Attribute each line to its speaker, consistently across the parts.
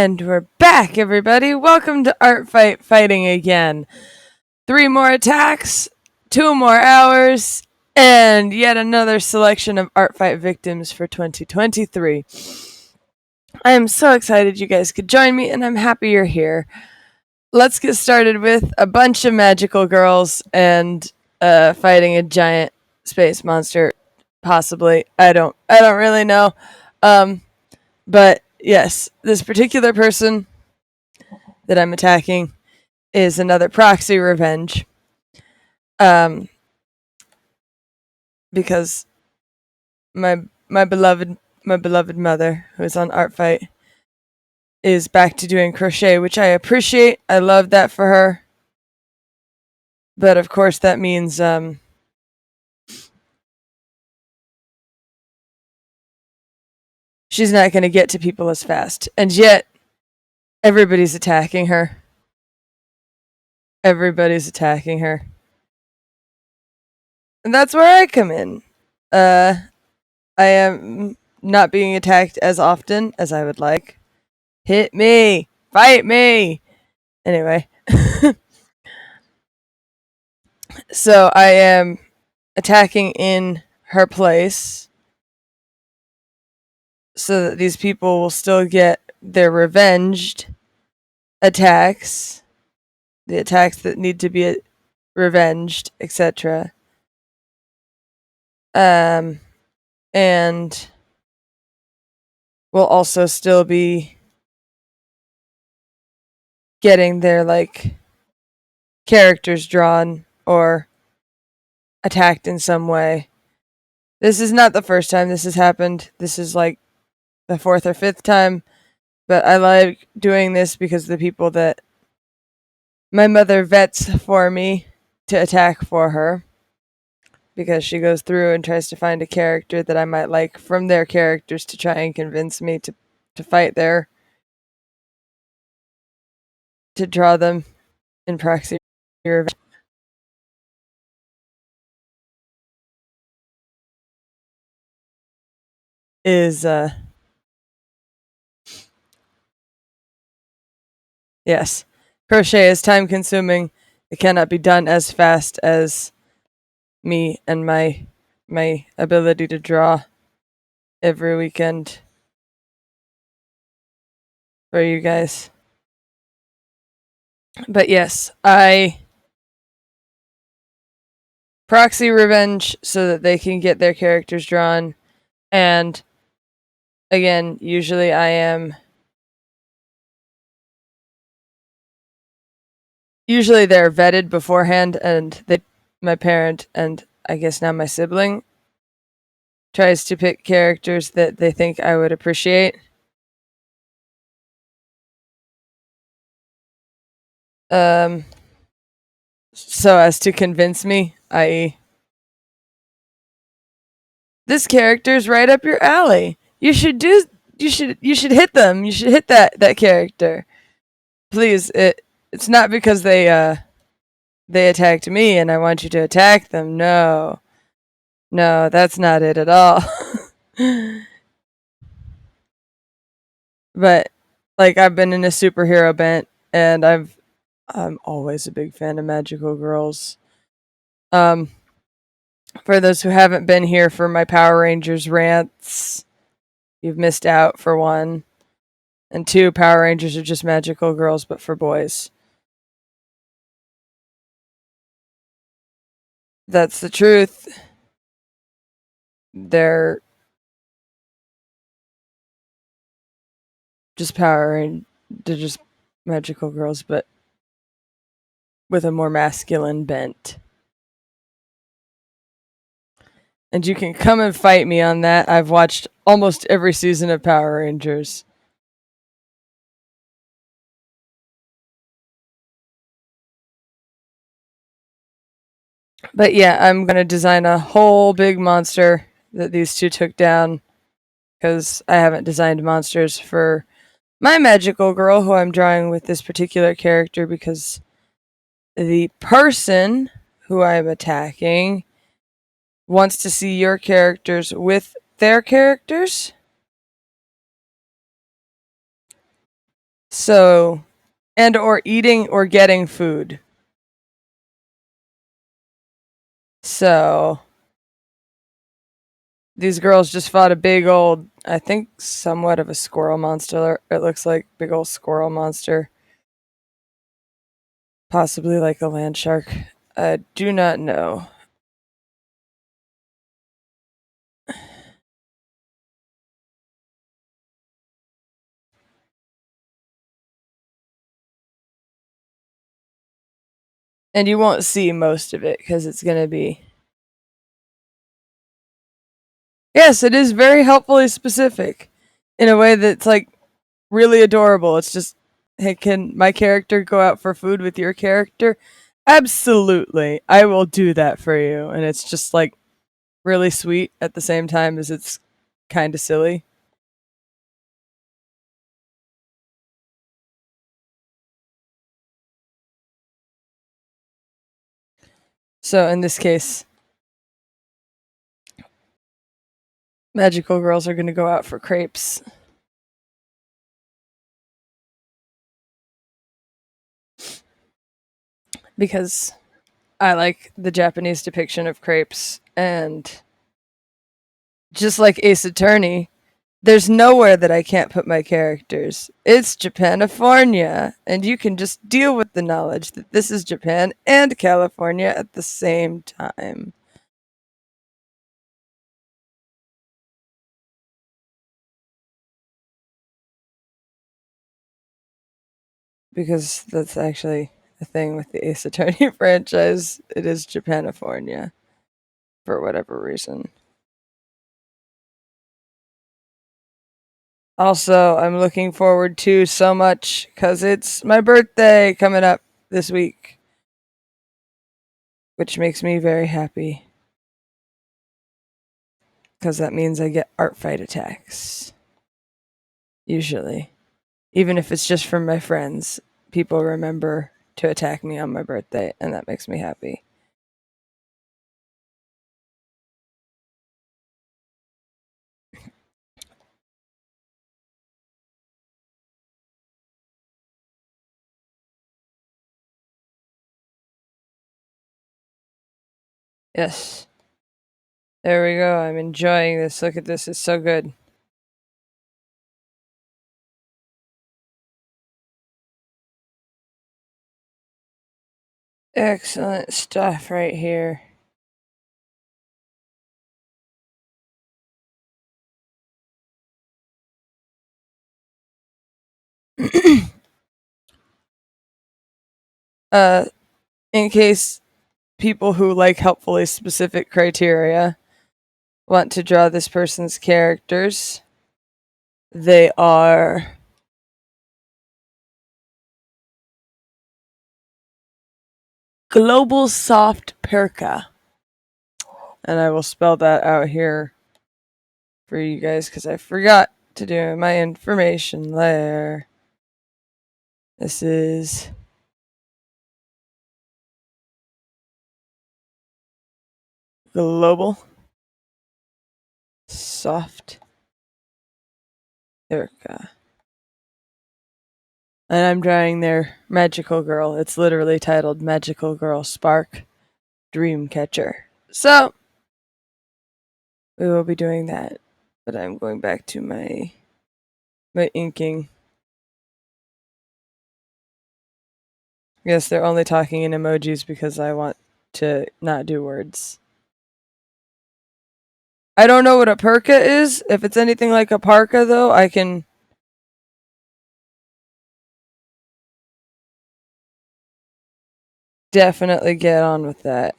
Speaker 1: And we're back, everybody. Welcome to Artfight Fighting again. 3 more attacks, 2 more hours, and yet another selection of Artfight victims for 2023. I am so excited you guys could join me, and I'm happy you're here. Let's get started with a bunch of magical girls and fighting a giant space monster, possibly. I don't really know. But yes, this particular person that I'm attacking is another proxy revenge. Because my beloved mother, who is on Artfight, is back to doing crochet, which I appreciate. I love that for her. But of course that means she's not going to get to people as fast. And yet everybody's attacking her. Everybody's attacking her. And that's where I come in. I am not being attacked as often as I would like. Hit me! Fight me! Anyway. So I am attacking in her place so that these people will still get their revenged attacks, the attacks that need to be revenged, etc. And will also still be getting their characters drawn or attacked in some way. This is not the first time this has happened. This is the 4th or 5th time. But I like doing this because the people that my mother vets for me to attack for her, because she goes through and tries to find a character that I might like from their characters to try and convince me to fight to draw them in proxy revenge. Is yes, crochet is time consuming. It cannot be done as fast as me and my ability to draw every weekend for you guys. But yes, I proxy revenge so that they can get their characters drawn. And again, usually they're vetted beforehand, and my parent, and I guess now my sibling, tries to pick characters that they think I would appreciate. So as to convince me, i.e., this character's right up your alley. You should hit them. You should hit that character. Please, it's not because they attacked me and I want you to attack them. No, that's not it at all. But I've been in a superhero bent, and I'm always a big fan of magical girls. For those who haven't been here for my Power Rangers rants, you've missed out, for 1. And 2, Power Rangers are just magical girls, but for boys. That's the truth. They're just they're just magical girls, but with a more masculine bent. And you can come and fight me on that. I've watched almost every season of Power Rangers. But yeah, I'm going to design a whole big monster that these two took down, because I haven't designed monsters for my magical girl, who I'm drawing with this particular character, because the person who I'm attacking wants to see your characters with their characters. So, and or eating or getting food. So, these girls just fought a big old, I think somewhat of a squirrel monster. It looks like big old squirrel monster. Possibly like a land shark. I do not know. And you won't see most of it because it's going to be. Yes, it is very helpfully specific in a way that's like really adorable. It's just, hey, can my character go out for food with your character? Absolutely. I will do that for you. And it's just like really sweet at the same time as it's kind of silly. So in this case, magical girls are going to go out for crepes. Because I like the Japanese depiction of crepes. And just like Ace Attorney, there's nowhere that I can't put my characters. It's Japanifornia, and you can just deal with the knowledge that this is Japan and California at the same time. Because that's actually the thing with the Ace Attorney franchise. It is Japanifornia for whatever reason. Also, I'm looking forward to so much because it's my birthday coming up this week, which makes me very happy because that means I get art fight attacks. Usually. Even if it's just from my friends, people remember to attack me on my birthday, and that makes me happy. Yes. There we go. I'm enjoying this. Look at this. It's so good. Excellent stuff right here. uh, in case people who like helpfully specific criteria want to draw this person's characters, they are Global Soft Perka. And I will spell that out here for you guys because I forgot to do my information there. This is Global Soft Erica. And I'm drawing their magical girl. It's literally titled Magical Girl Spark Dreamcatcher. So we will be doing that. But I'm going back to my inking. Yes, they're only talking in emojis because I want to not do words. I don't know what a perka is. If it's anything like a parka, though, I can definitely get on with that.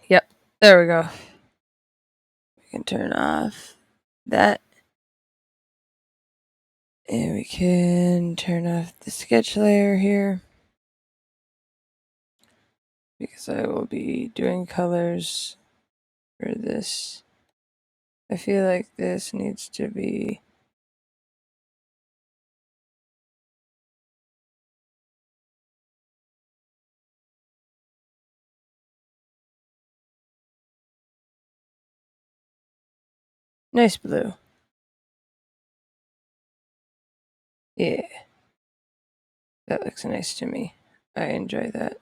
Speaker 1: Yep, there we go. We can turn off that. And we can turn off the sketch layer here. Because I will be doing colors for this. I feel like this needs to be nice blue. Yeah, that looks nice to me. I enjoy that.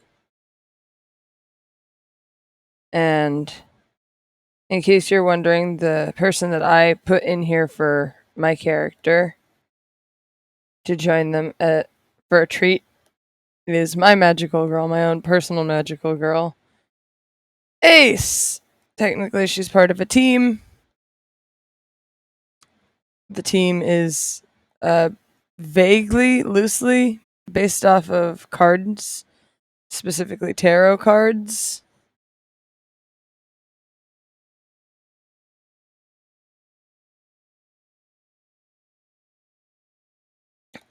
Speaker 1: And in case you're wondering, the person that I put in here for my character to join them for a treat is my magical girl, my own personal magical girl, Ace. Technically, she's part of a team. The team is vaguely, loosely based off of cards, specifically tarot cards.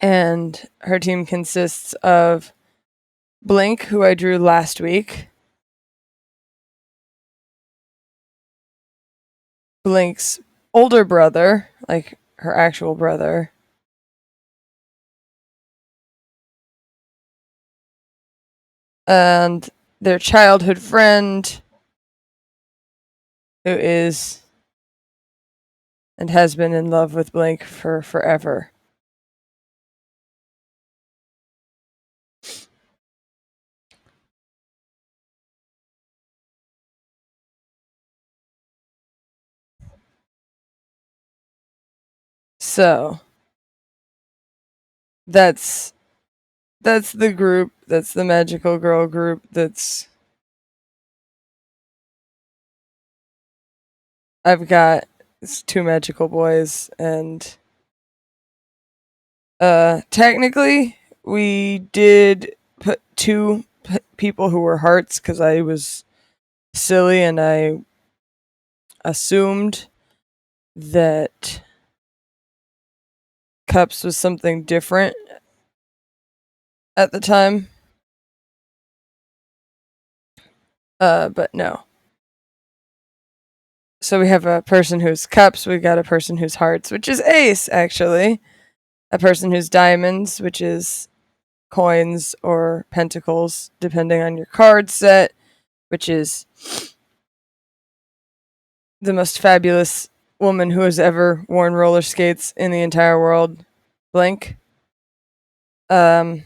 Speaker 1: And her team consists of Blink, who I drew last week, Blink's older brother, like her actual brother, and their childhood friend, who is and has been in love with Blink for forever. So that's the group. That's the magical girl group. I've got two magical boys, and technically we did put two people who were hearts because I was silly and I assumed that cups was something different at the time. But no. So we have a person who's cups, we got a person who's hearts, which is ace, actually. A person who's diamonds, which is coins or pentacles, depending on your card set, which is the most fabulous woman who has ever worn roller skates in the entire world. Blank. Um,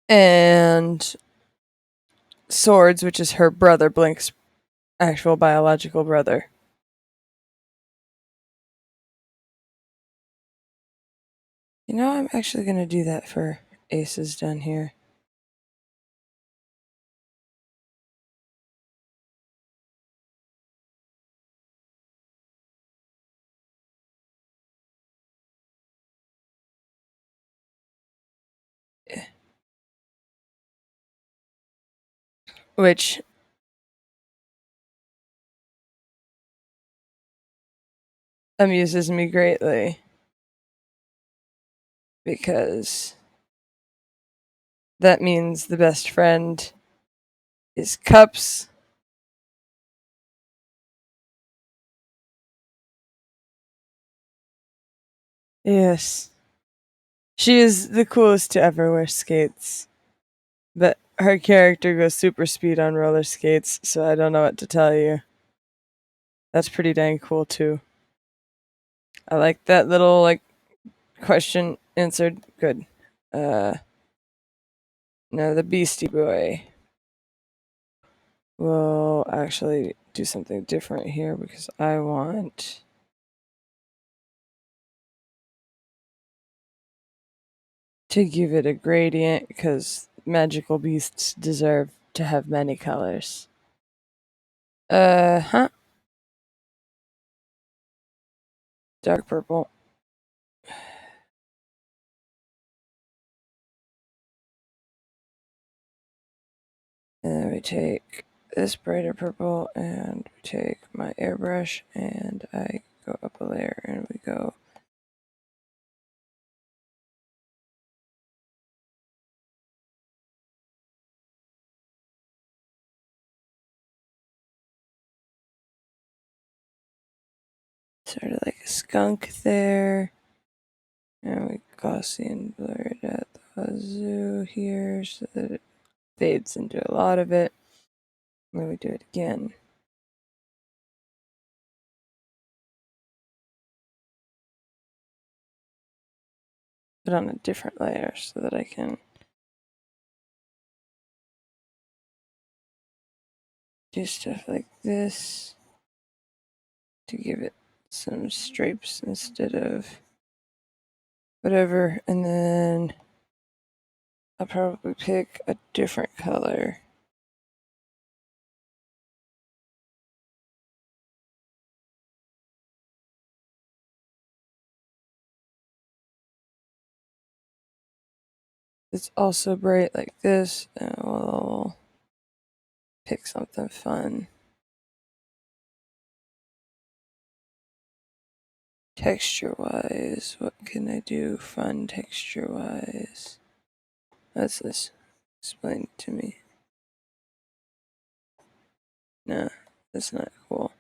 Speaker 1: and swords, which is her brother, Blink's actual biological brother. You know, I'm actually going to do that for aces down here. Which amuses me greatly because that means the best friend is cups. Yes. She is the coolest to ever wear skates. But her character goes super speed on roller skates, so I don't know what to tell you. That's pretty dang cool too. I like that little question answered. Good. Uh no, the Beastie Boy. We'll actually do something different here because I want to give it a gradient because magical beasts deserve to have many colors. Huh? Dark purple. And then we take this brighter purple and we take my airbrush and I go up a layer and we go sort of like a skunk there. And we Gaussian blur it at the wazoo here so that it fades into a lot of it. Then we do it again. But on a different layer so that I can do stuff like this to give it some stripes instead of whatever. And then I'll probably pick a different color. It's also bright like this, and we'll pick something fun. Texture wise, what can I do fun texture wise? What's this? Explain it to me. No, that's not cool.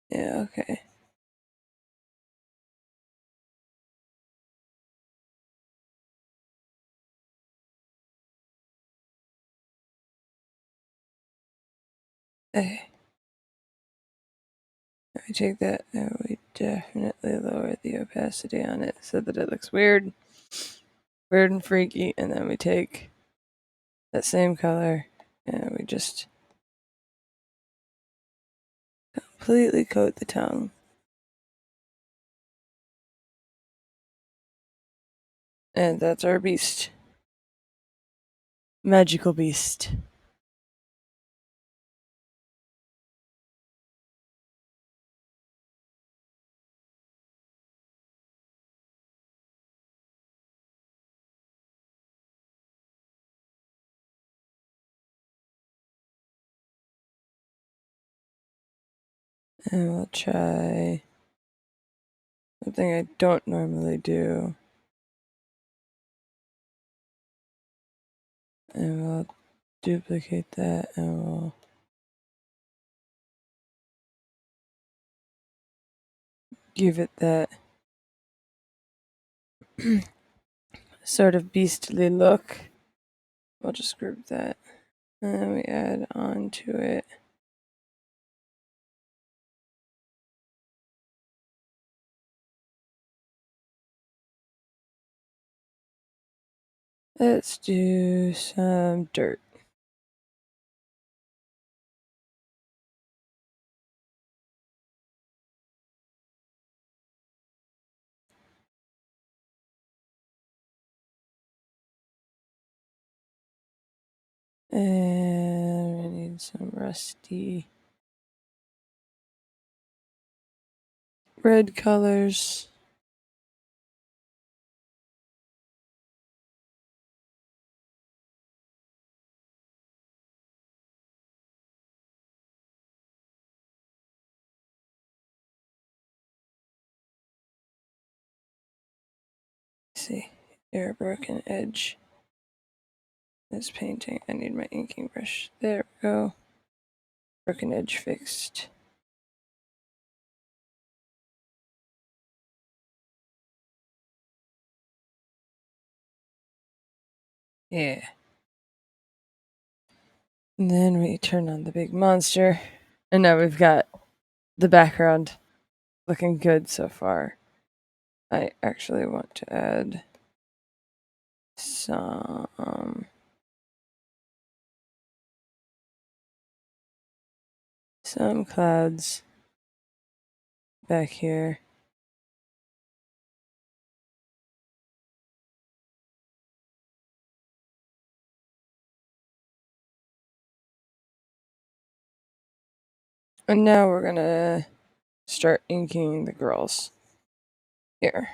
Speaker 1: Yeah, okay. Okay. We take that and we definitely lower the opacity on it so that it looks weird and freaky. And then we take that same color and we just completely coat the tongue. And that's our beast. Magical beast. And we'll try something I don't normally do. And we'll duplicate that and we'll give it that sort of beastly look. We'll just group that. And then we add on to it. Let's do some dirt. And we need some rusty red colors. Let's see, air broken edge. This painting, I need my inking brush. There we go. Broken edge fixed. Yeah. And then we turn on the big monster. And now we've got the background looking good so far. I actually want to add some clouds back here. And now we're gonna start inking the girls here.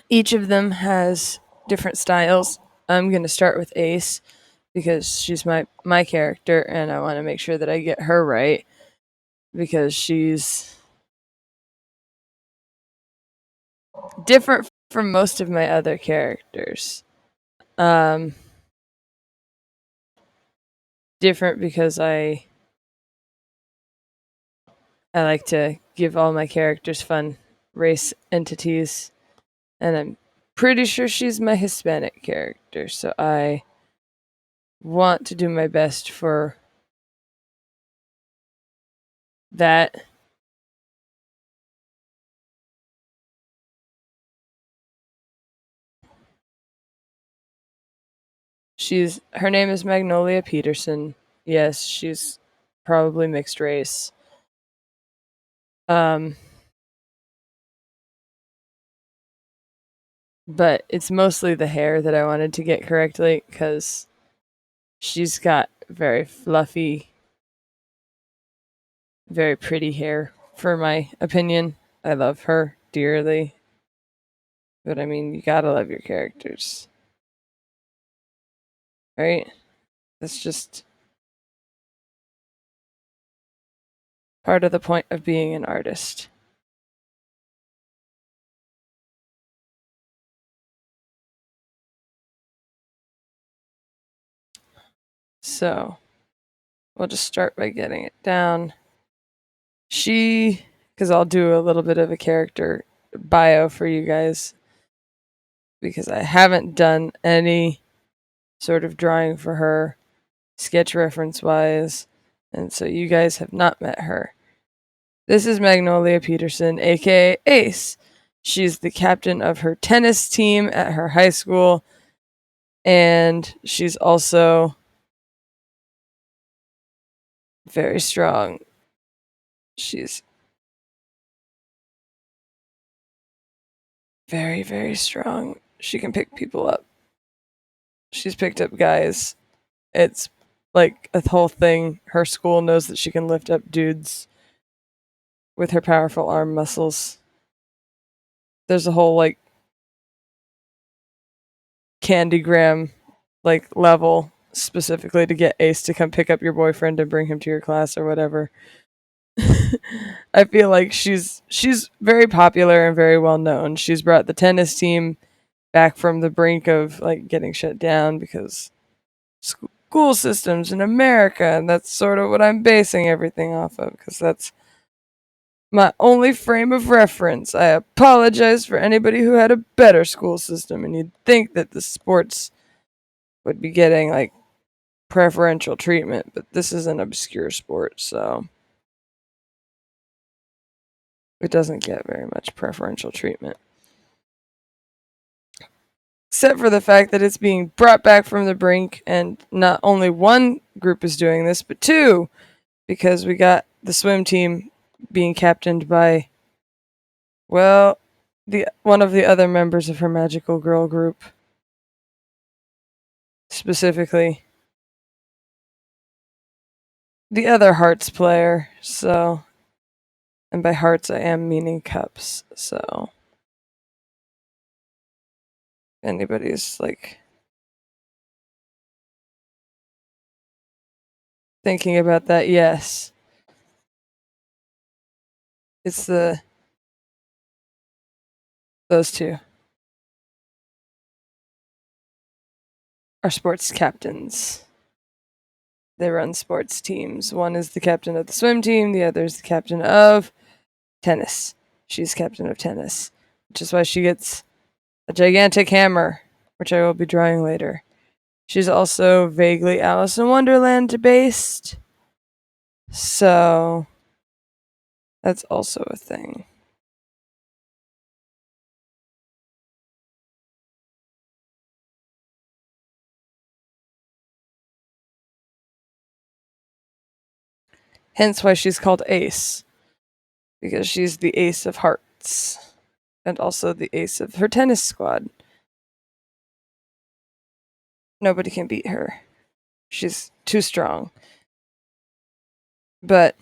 Speaker 1: Each of them has different styles. I'm gonna start with Ace because she's my character and I want to make sure that I get her right because she's different from most of my other characters. different because I like to give all my characters fun race entities, and I'm pretty sure she's my Hispanic character, so I want to do my best for that. Her name is Magnolia Peterson. Yes, she's probably mixed race. Um, but it's mostly the hair that I wanted to get correctly because she's got very fluffy, very pretty hair, for my opinion. I love her dearly. But I mean, you gotta love your characters. Right? That's just part of the point of being an artist. So, we'll just start by getting it down. Because I'll do a little bit of a character bio for you guys, because I haven't done any sort of drawing for her, sketch reference wise, and so you guys have not met her. This is Magnolia Peterson, aka Ace. She's the captain of her tennis team at her high school, and she's also very strong. She's very, very strong. She can pick people up. She's picked up guys. It's like a whole thing. Her school knows that she can lift up dudes with her powerful arm muscles. There's a whole like Candygram like level specifically to get Ace to come pick up your boyfriend and bring him to your class or whatever. I feel like she's very popular and very well known. She's brought the tennis team back from the brink of like getting shut down because school systems in America, and that's sort of what I'm basing everything off of because that's my only frame of reference. I apologize for anybody who had a better school system, and you'd think that the sports would be getting like preferential treatment, but this is an obscure sport, so it doesn't get very much preferential treatment. Except for the fact that it's being brought back from the brink, and not only one group is doing this, but two, because we got the swim team being captained by, well, the one of the other members of her magical girl group, specifically the other hearts player. So, and by hearts I am meaning cups. So, if anybody's like thinking about that, yes, it's those two are sports captains. They run sports teams. One is the captain of the swim team, the other is the captain of tennis. She's captain of tennis, which is why she gets a gigantic hammer, which I will be drawing later. She's also vaguely Alice in Wonderland based, so that's also a thing. Hence why she's called Ace, because she's the ace of hearts, and also the ace of her tennis squad. Nobody can beat her. She's too strong. But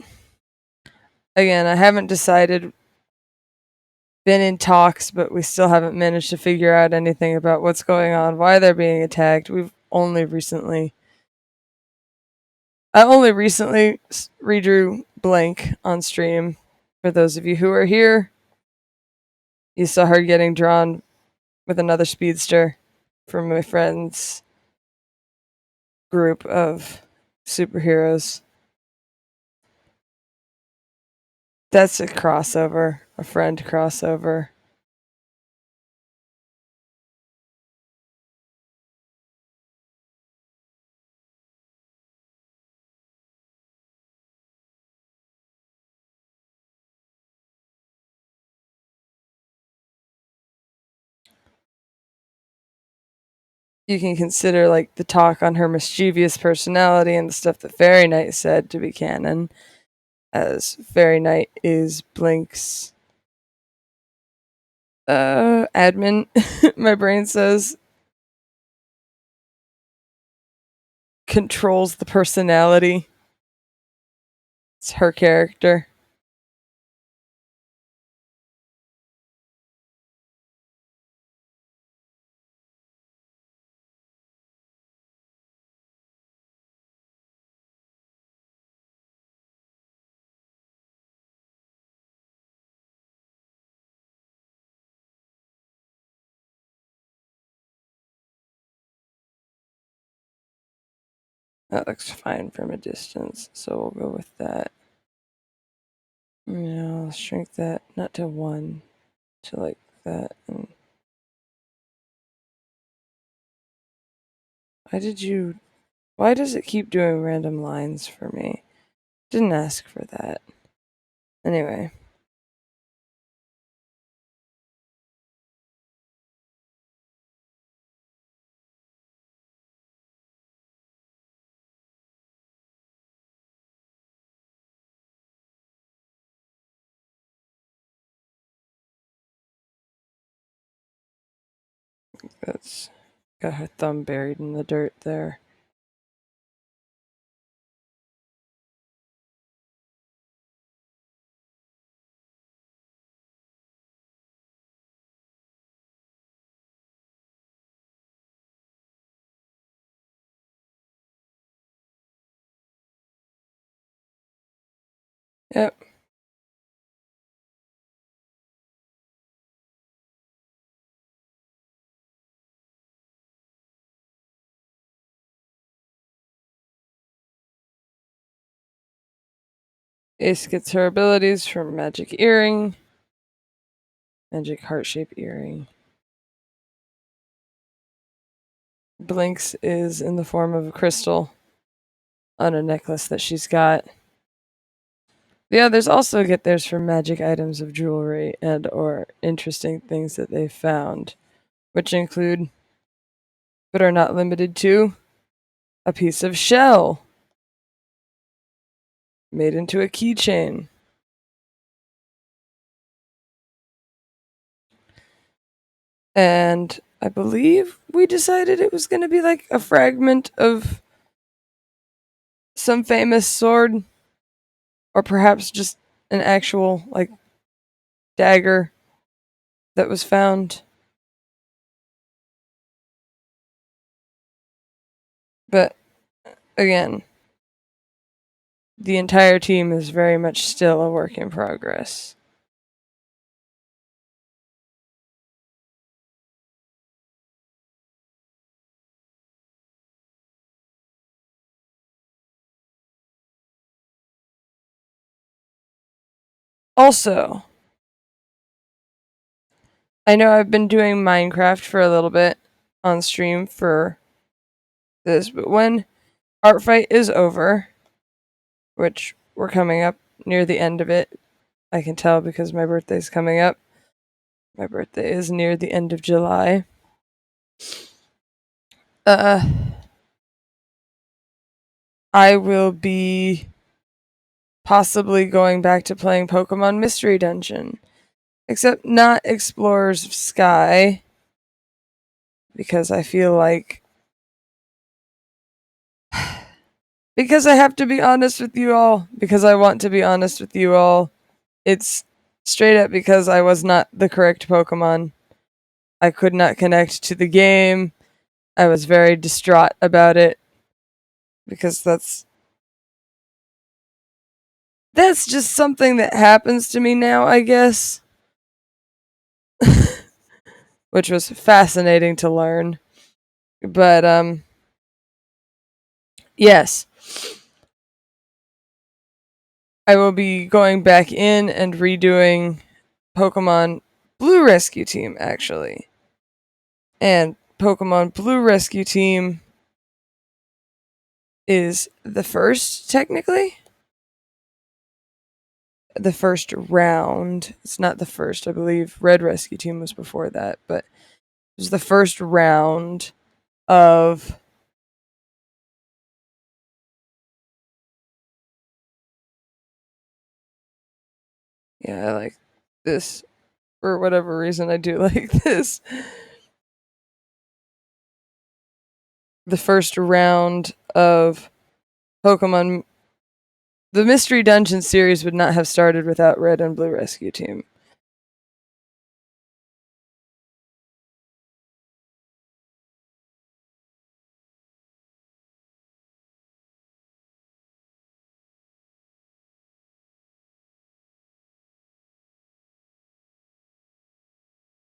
Speaker 1: again, I haven't decided. Been in talks, but we still haven't managed to figure out anything about what's going on, why they're being attacked. I only recently redrew Blank on stream. For those of you who are here, you saw her getting drawn with another speedster from my friend's group of superheroes. That's a crossover, a friend crossover. You can consider like the talk on her mischievous personality and the stuff that Fairy Knight said to be canon, as Fairy Knight is Blink's admin. My brain says controls the personality. It's her character. That looks fine from a distance, so we'll go with that. Yeah, I'll shrink that not to 1, to like that. And why does it keep doing random lines for me? Didn't ask for that. Anyway. That's got her thumb buried in the dirt there. Yep. Ace gets her abilities from Magic Earring. Magic Heart Shape Earring. Blink's is in the form of a crystal on a necklace that she's got. The others also get theirs from magic items of jewelry and or interesting things that they've found, which include, but are not limited to, a piece of shell made into a keychain. And I believe we decided it was going to be like a fragment of some famous sword, or perhaps just an actual like dagger that was found. But again, the entire team is very much still a work in progress. Also, I know I've been doing Minecraft for a little bit on stream for this, but when Artfight is over, which we're coming up near the end of it, I can tell because my birthday's coming up. My birthday is near the end of July. I will be possibly going back to playing Pokemon Mystery Dungeon. Except not Explorers of Sky, because I feel like. Because I have to be honest with you all, because I want to be honest with you all, it's straight up because I was not the correct Pokemon. I could not connect to the game. I was very distraught about it, because that's just something that happens to me now, I guess. Which was fascinating to learn. But yes. I will be going back in and redoing Pokemon Blue Rescue Team, actually. And Pokemon Blue Rescue Team is the first, technically. The first round. It's not the first, I believe. Red Rescue Team was before that, but it was the first round of yeah, I like this. For whatever reason, I do like this. The first round of Pokemon. The Mystery Dungeon series would not have started without Red and Blue Rescue Team.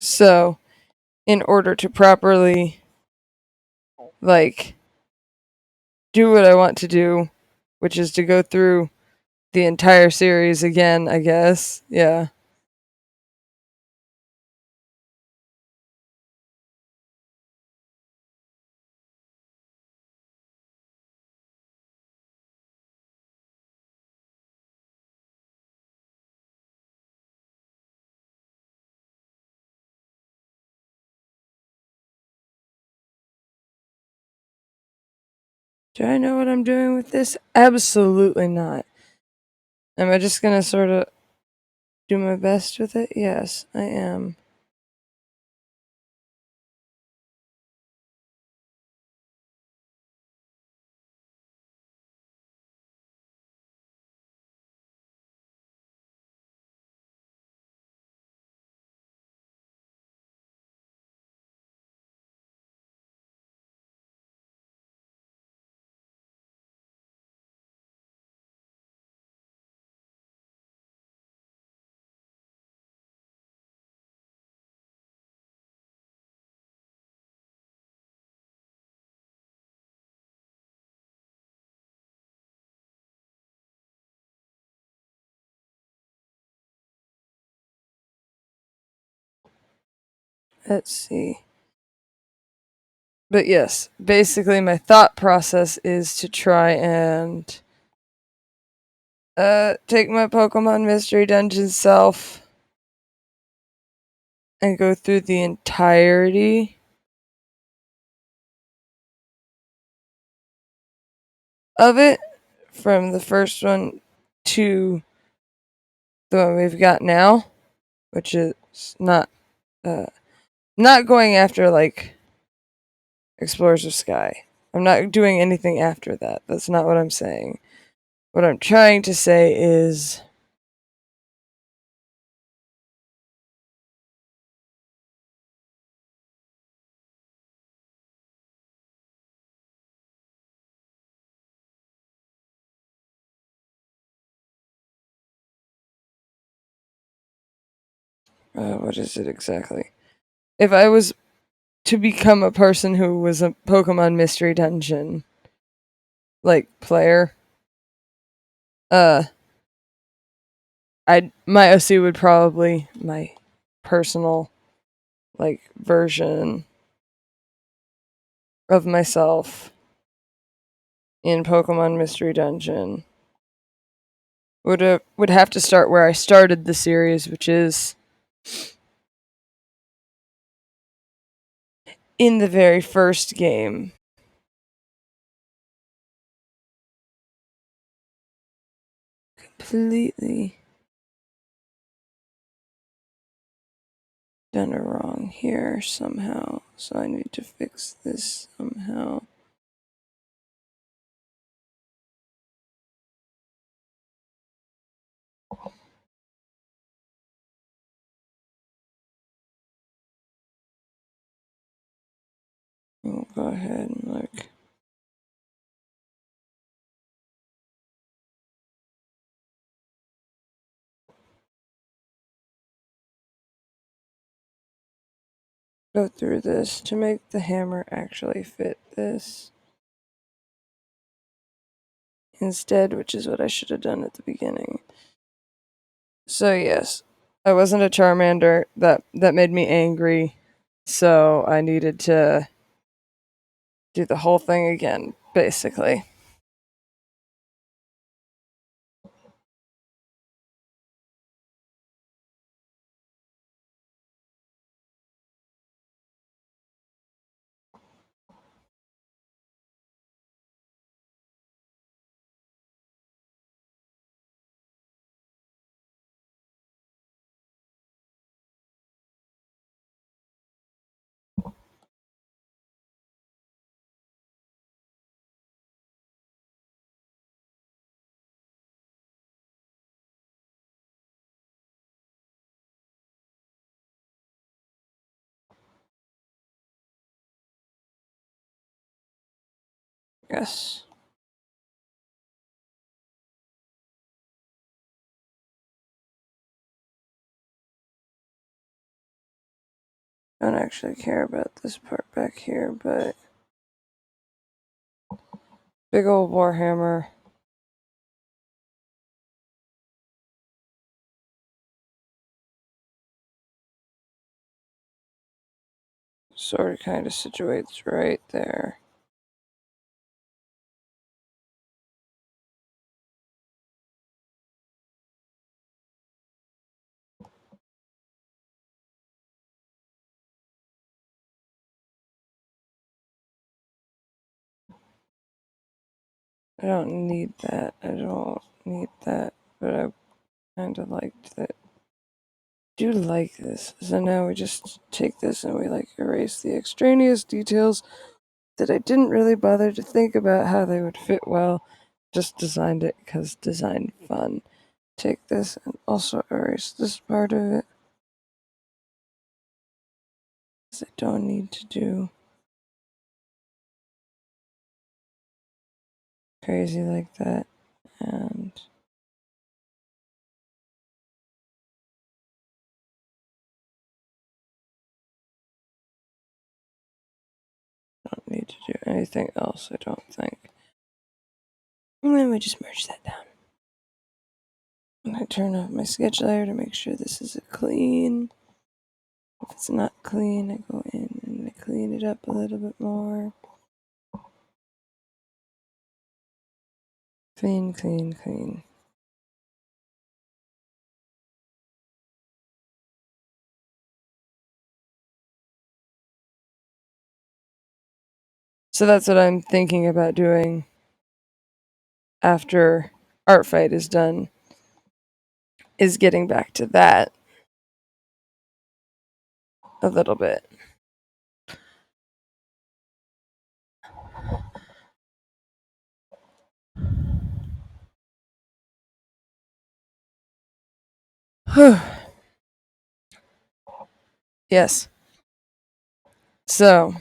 Speaker 1: So, in order to properly, like, do what I want to do, which is to go through the entire series again, I guess. Yeah. Do I know what I'm doing with this? Absolutely not. Am I just gonna sort of do my best with it? Yes, I am. Let's see. But yes, basically my thought process is to try and take my Pokemon Mystery Dungeon self and go through the entirety of it from the first one to the one we've got now, which is uh not going after like Explorers of Sky. I'm not doing anything after that. That's not what I'm saying. What I'm trying to say is what is it exactly? If I was to become a person who was a Pokemon Mystery Dungeon like player, uh my OC would probably my personal like version of myself in Pokemon Mystery Dungeon would have to start where I started the series, which is in the very first game. Completely done it wrong here somehow, so I need to fix this somehow. We'll go ahead and look. Go through this to make the hammer actually fit this. instead, which is what I should have done at the beginning. So yes, I wasn't a Charmander. That made me angry. So I needed to do the whole thing again, basically. Yes. I don't actually care about this part back here, but big old Warhammer. Sort of kind of situates right there. I don't need that. I don't need that. But I kind of liked that. Do like this. So now we just take this and we like erase the extraneous details that I didn't really bother to think about how they would fit well. Just designed it because design fun. Take this and also erase this part of it. Because I don't need to do crazy like that. And don't need to do anything else, I don't think. And then we just merge that down. And I turn off my sketch layer to make sure this is clean. If it's not clean, I go in and I clean it up a little bit more. Clean, clean, clean. So that's what I'm thinking about doing after Artfight is done, is getting back to that a little bit. Yes. So,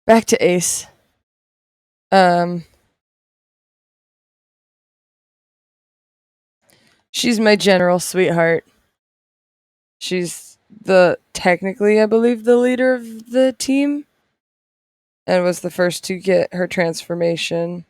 Speaker 1: back to Ace. Um, she's my general sweetheart. She's technically, I believe, the leader of the team and was the first to get her transformation.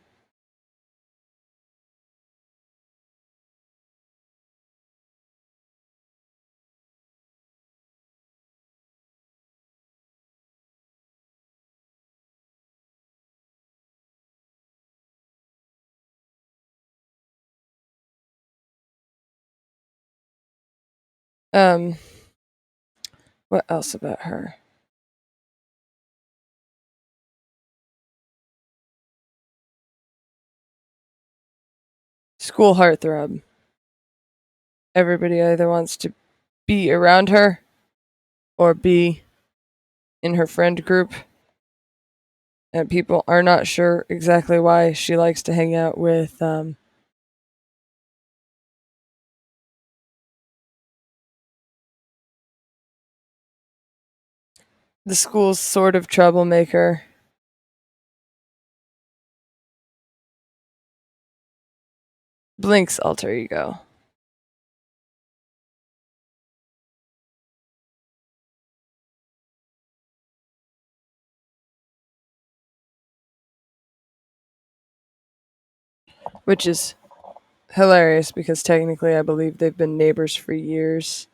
Speaker 1: Um, what else about her? School heartthrob. Everybody either wants to be around her or be in her friend group. And people are not sure exactly why she likes to hang out with the school's sort of troublemaker. Blink's alter ego. which is hilarious because technically I believe they've been neighbors for years.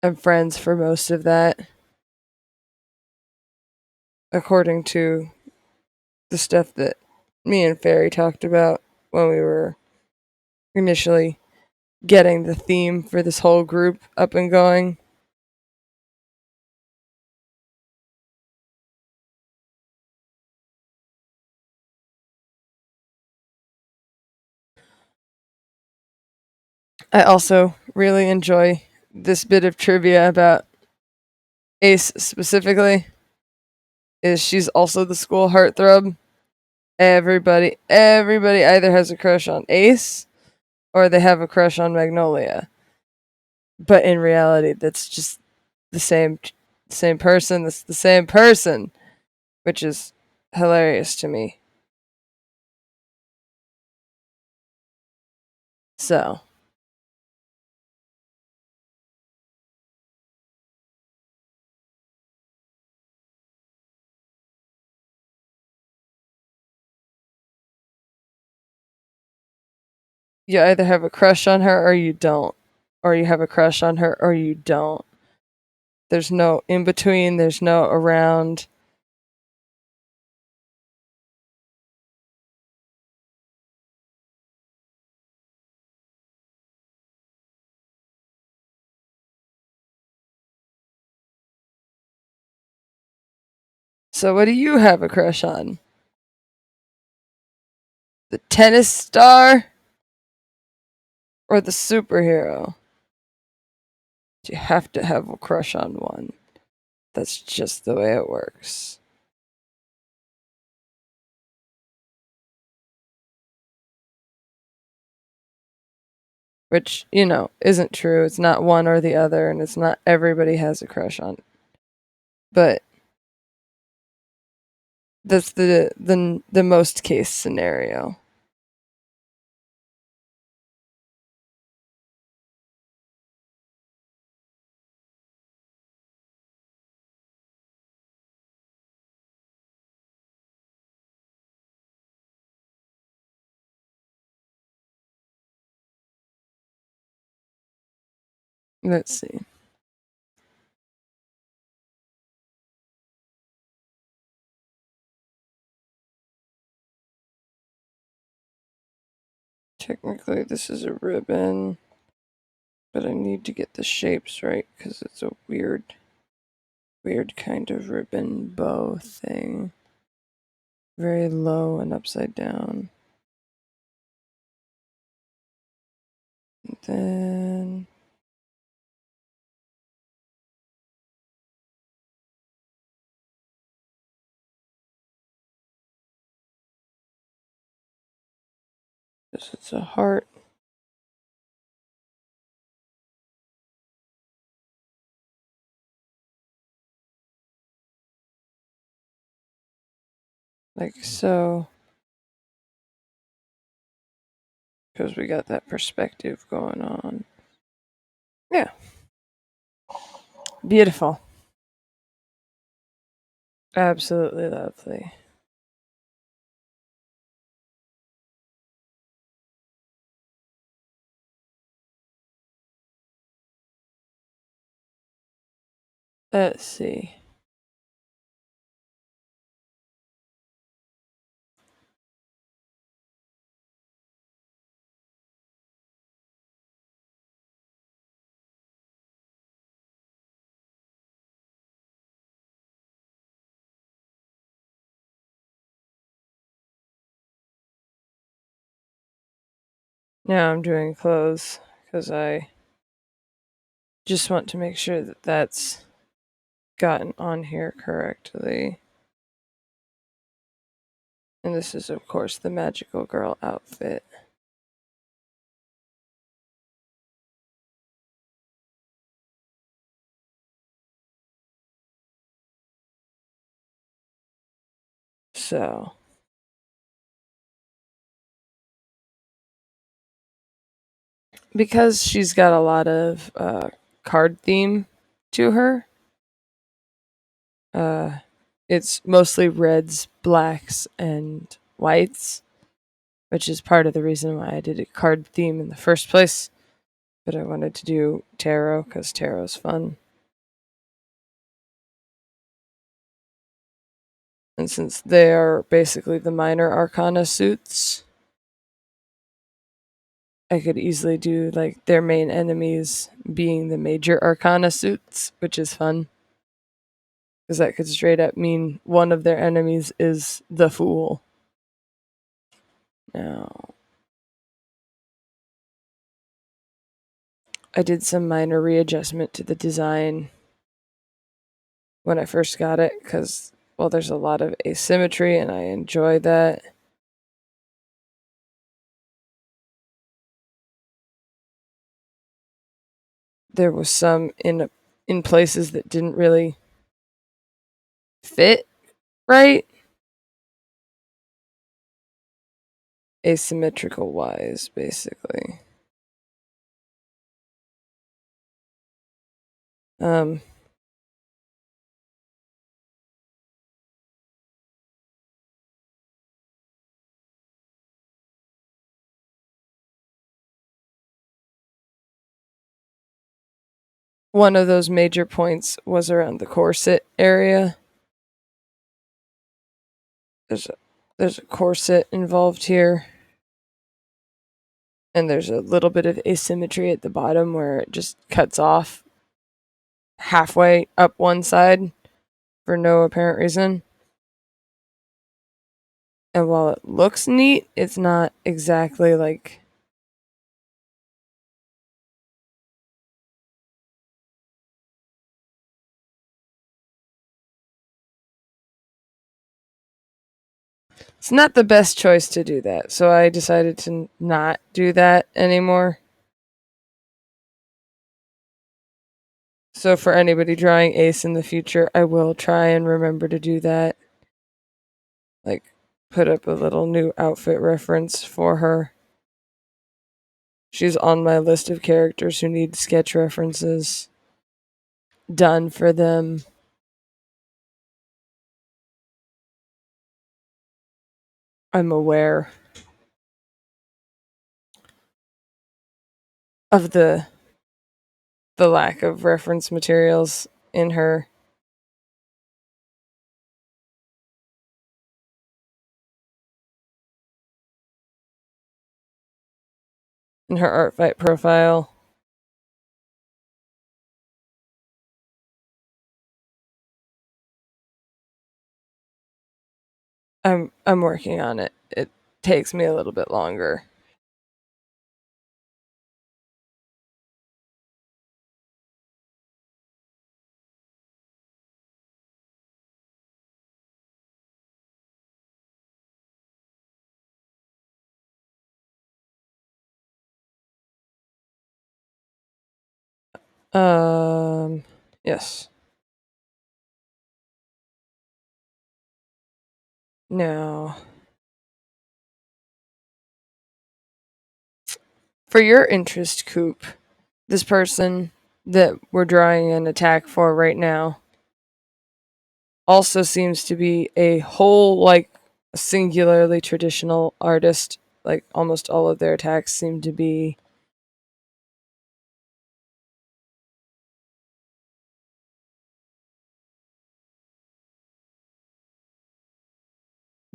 Speaker 1: And friends for most of that, according to the stuff that me and Fairy talked about when we were initially getting the theme for this whole group up and going. I also really enjoy this bit of trivia about Ace specifically is she's also the school heartthrob. Everybody either has a crush on Ace or they have a crush on Magnolia. But in reality, that's just the same person. That's the same person, which is hilarious to me. So, you either have a crush on her or you don't. Or you have a crush on her or you don't. There's no in between, there's no around. So, what do you have a crush on? The tennis star or the superhero? You have to have a crush on one. That's just the way it works. Which, isn't true. It's not one or the other, and it's not everybody has a crush on. But that's the most case scenario. Let's see. Technically, this is a ribbon, but I need to get the shapes right because it's a weird kind of ribbon bow thing. Very low and upside down. And then this is a heart. Like so. Because we got that perspective going on. Yeah. Beautiful. Absolutely lovely. Let's see. Now I'm doing clothes because I just want to make sure that that's gotten on here correctly. And this is, of course, the magical girl outfit. So, because she's got a lot of card theme to her, Uh, it's mostly reds, blacks, and whites, which is part of the reason why I did a card theme in the first place. But I wanted to do tarot because tarot's fun. And since they are basically the minor arcana suits, I could easily do like their main enemies being the major arcana suits, which is fun. Because that could straight up mean one of their enemies is the fool. Now, I did some minor readjustment to the design when I first got it because, well, there's a lot of asymmetry and I enjoy that. There was some in places that didn't really fit right, asymmetrical wise, basically. Um, One of those major points was around the corset area. There's a there's a corset involved here, and there's a little bit of asymmetry at the bottom where it just cuts off halfway up one side for no apparent reason. And while it looks neat, it's not exactly like it's not the best choice to do that. So I decided to not do that anymore. So for anybody drawing Ace in the future, I will try and remember to do that. Like put up a little new outfit reference for her. She's on my list of characters who need sketch references done for them. I'm aware of the lack of reference materials in her. In her Artfight profile. I'm working on it. It takes me a little bit longer. Um yes. Now, for your interest, Coop, this person that we're drawing an attack for right now also seems to be a whole, like, singularly traditional artist. Like, almost all of their attacks seem to be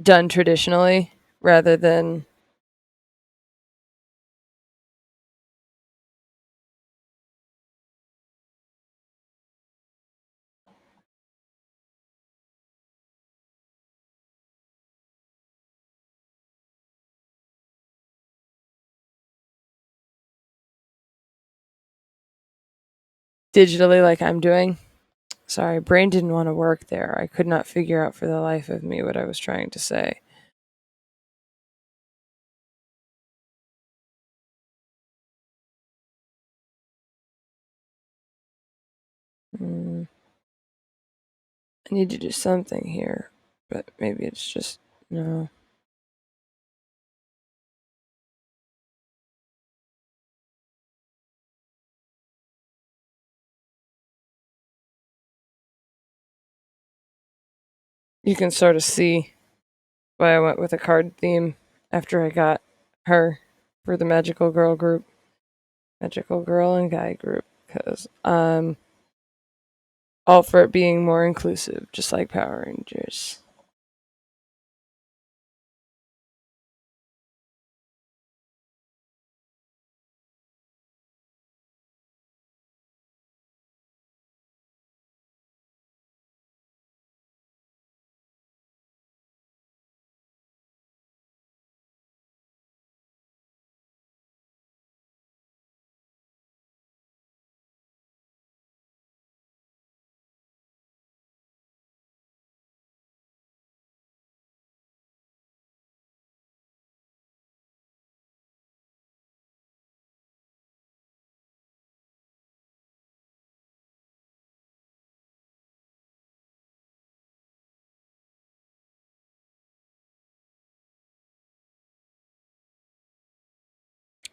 Speaker 1: done traditionally rather than digitally, like I'm doing. Sorry, brain didn't want to work there. I could not figure out for the life of me what I was trying to say. Mm, I need to do something here, but maybe it's just no. You can sort of see why I went with a card theme after I got her for the magical girl group, magical girl and guy group, because I'm all for it being more inclusive, just like Power Rangers.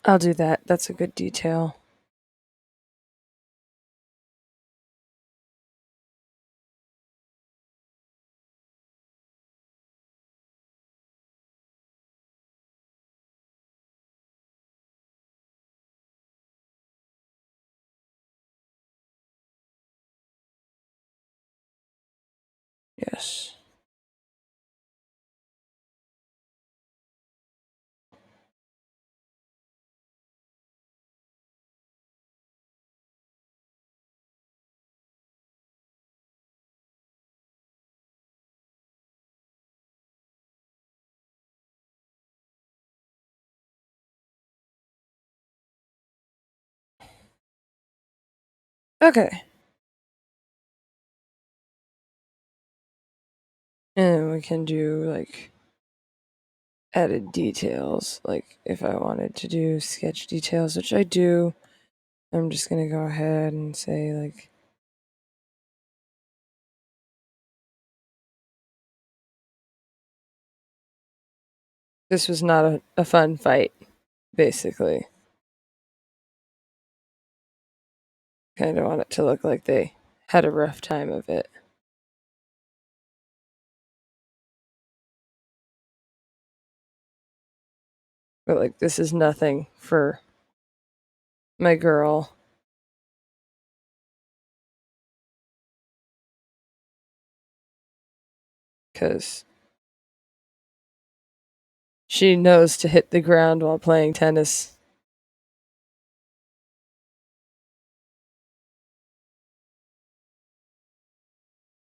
Speaker 1: I'll do that. That's a good detail. Yes. Okay. And we can do like added details. Like if I wanted to do sketch details, which I do, I'm just gonna go ahead and say like this was not a fun fight, basically. Kind of want it to look like they had a rough time of it. But like this is nothing for my girl. Because she knows to hit the ground while playing tennis.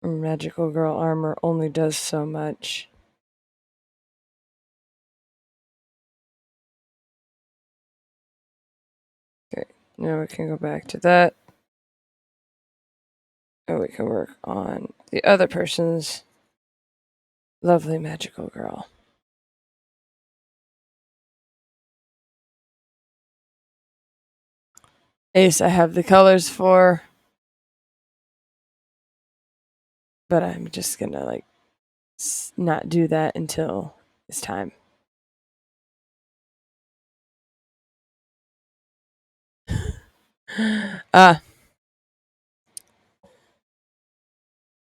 Speaker 1: Magical girl armor only does so much. Okay, now we can go back to that. And we can work on the other person's lovely magical girl. Ace, I have the colors for, but I'm just gonna like not do that until it's time. Ah,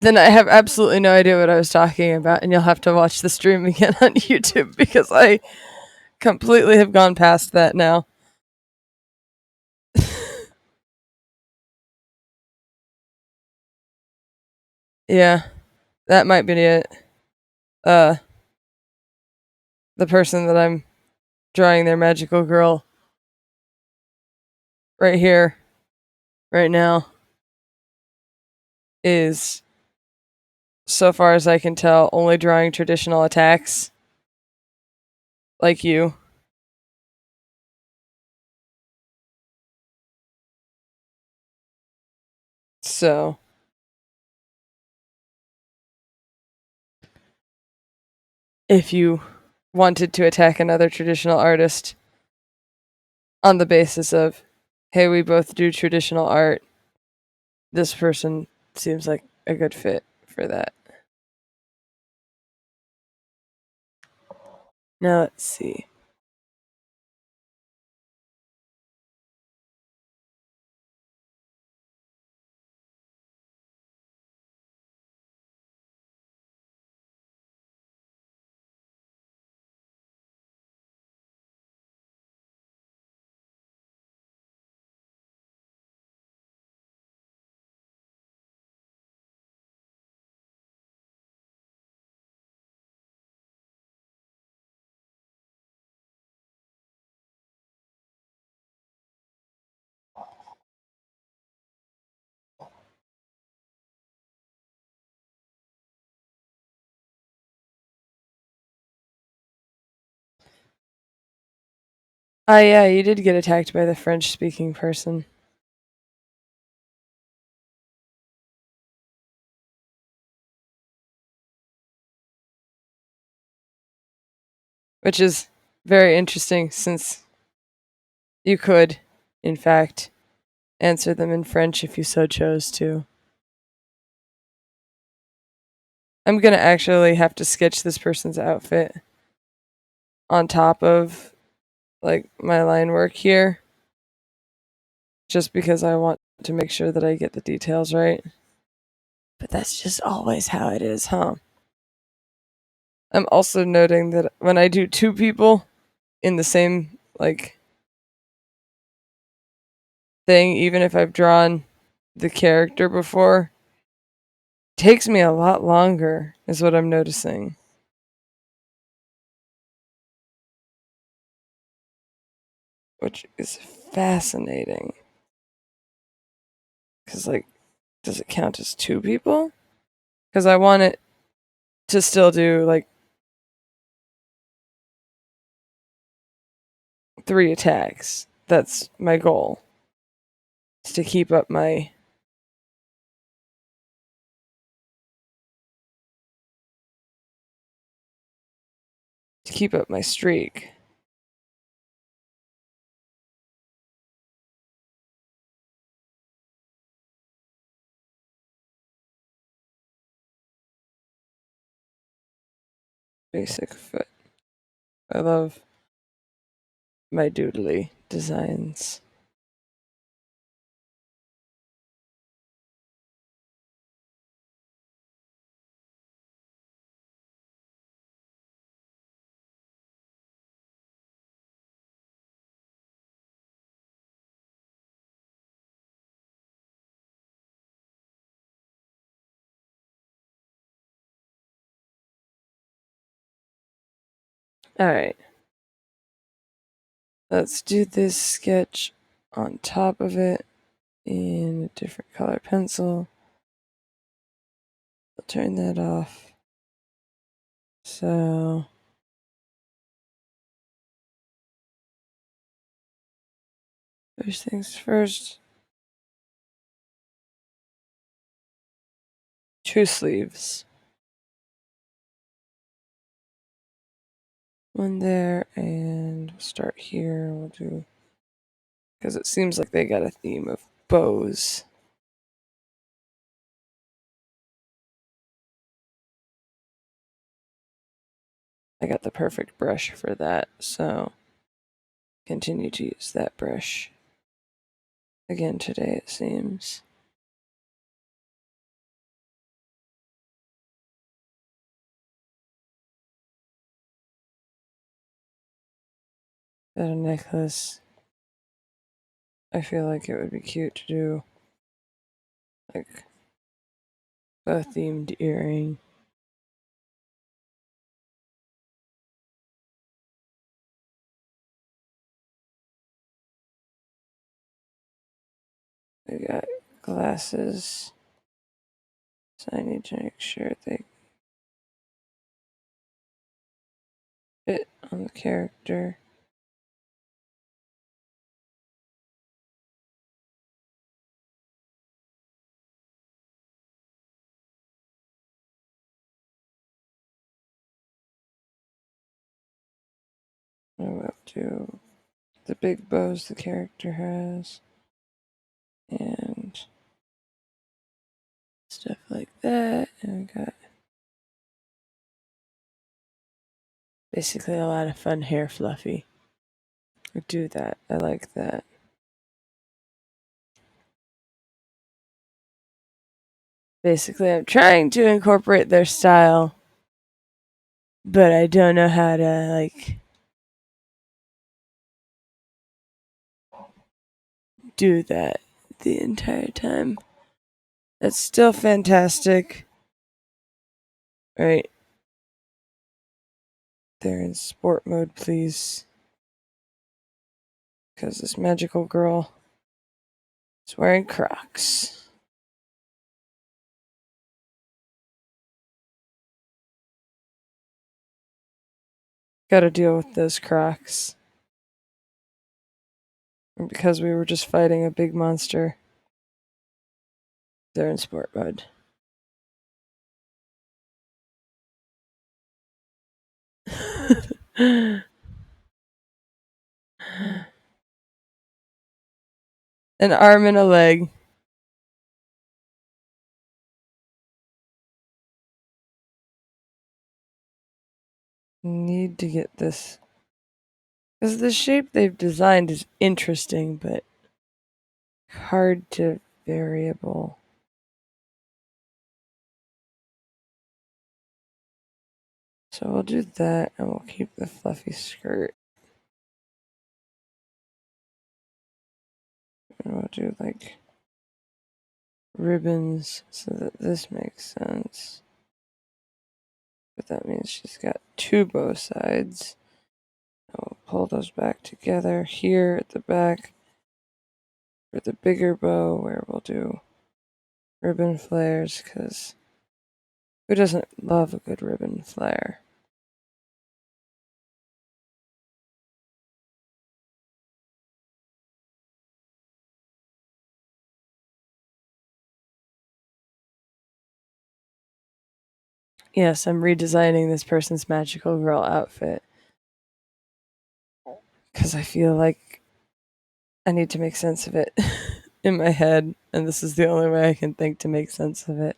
Speaker 1: then I have absolutely no idea what I was talking about, and you'll have to watch the stream again on YouTube because I completely have gone past that now. Yeah, that might be it. Uh, the person that I'm drawing their magical girl right here, right now, is, so far as I can tell, only drawing traditional attacks like you. So, if you wanted to attack another traditional artist on the basis of, hey, we both do traditional art, this person seems like a good fit for that. Now, let's see. Ah, yeah, you did get attacked by the French-speaking person. Which is very interesting since you could, in fact, answer them in French if you so chose to. I'm gonna actually have to sketch this person's outfit on top of like my line work here just because I want to make sure that I get the details right. But that's just always how it is, huh? I'm also noting that when I do two people in the same like thing, even if I've drawn the character before, it takes me a lot longer, is what I'm noticing. Which is fascinating. Because, like, does it count as two people? Because I want it to still do, like, 3 attacks. That's my goal. Is to keep up my streak. Basic foot. I love my doodly designs. Alright. Let's do this sketch on top of it in a different color pencil. I'll turn that off. So first things first. 2 sleeves. One there, and we'll start here. We'll do, because it seems like they got a theme of bows. I got the perfect brush for that, so continue to use that brush again today, it seems. Got a necklace. I feel like it would be cute to do like a themed earring. I got glasses, so I need to make sure they fit on the character. I will do the big bows the character has, and stuff like that. And we got basically a lot of fun hair fluffy. We do that. I like that. Basically, I'm trying to incorporate their style, but I don't know how to like do that the entire time. That's still fantastic. Right. They're in sport mode, please. Because this magical girl is wearing Crocs. Gotta deal with those Crocs. Because we were just fighting a big monster. They're in sport mode. An arm and a leg. Need to get this. Because the shape they've designed is interesting, but hard to variable. So we'll do that, and we'll keep the fluffy skirt. And we'll do like ribbons so that this makes sense. But that means she's got two bow sides. And we'll pull those back together here at the back for the bigger bow, where we'll do ribbon flares, because who doesn't love a good ribbon flare? Yes, I'm redesigning this person's magical girl outfit because I feel like I need to make sense of it in my head, and this is the only way I can think to make sense of it.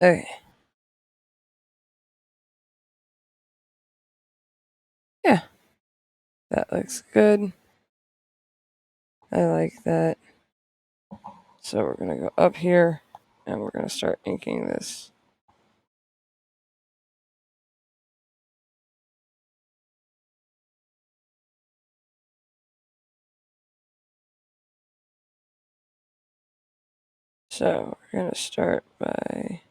Speaker 1: Okay. Yeah, that looks good. I like that. So we're going to go up here, and we're going to start inking this. So we're going to start by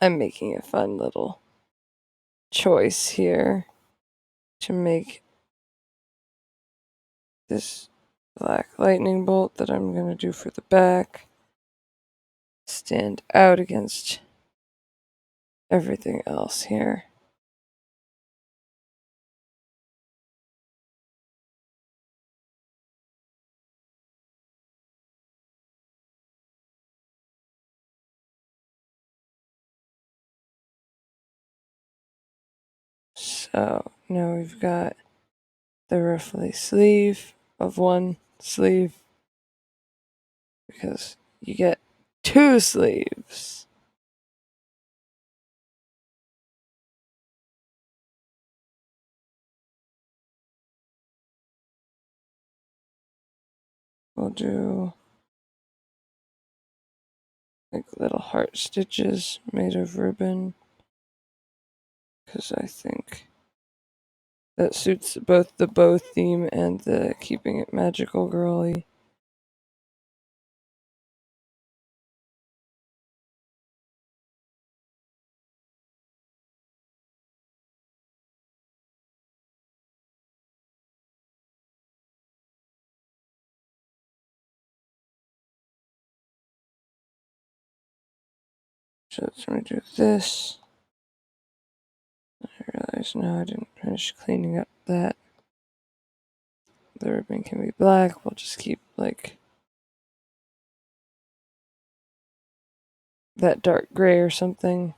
Speaker 1: I'm making a fun little choice here to make this black lightning bolt that I'm going to do for the back stand out against everything else here. So now we've got the ruffly sleeve of one sleeve because you get two sleeves. We'll do like little heart stitches made of ribbon because I think that suits both the bow theme and the keeping it magical girly. So let's do this. I realize now I didn't finish cleaning up that. The ribbon can be black. We'll just keep like that dark gray or something.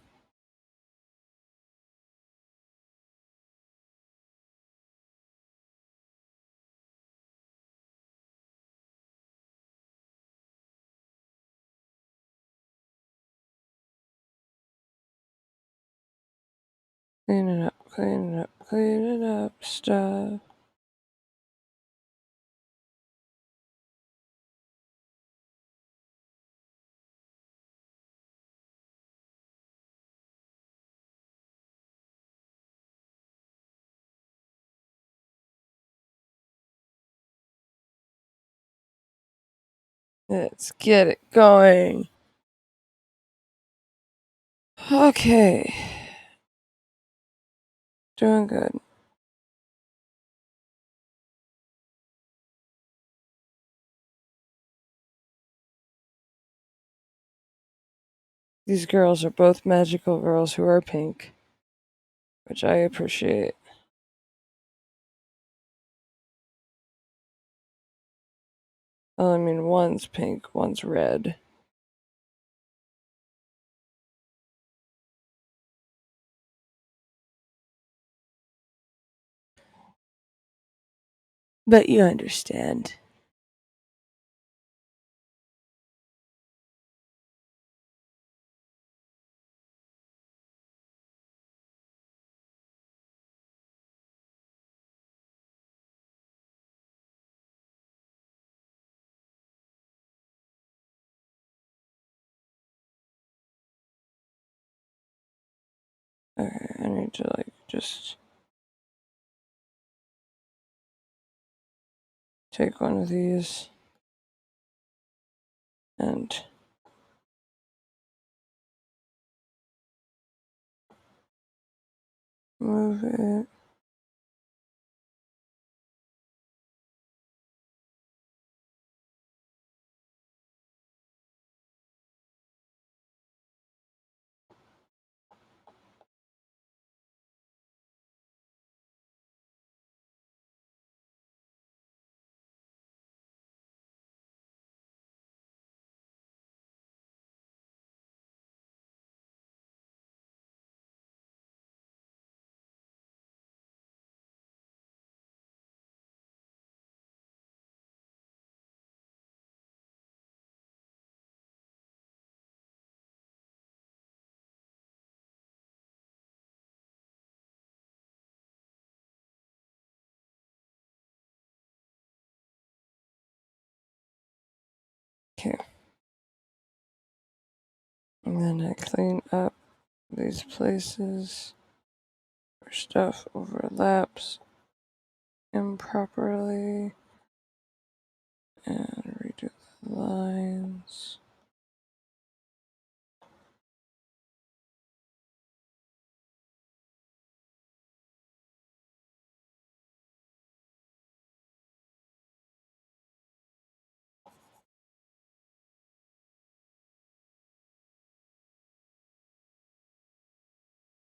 Speaker 1: Clean it up, clean it up, clean it up, stuff. Let's get it going. Okay. Doing good. These girls are both magical girls who are pink, which I appreciate. Well, I mean, one's pink, one's red. But you understand. Okay, I need to, just take one of these and move it. Okay. And then I clean up these places where stuff overlaps improperly and redo the lines.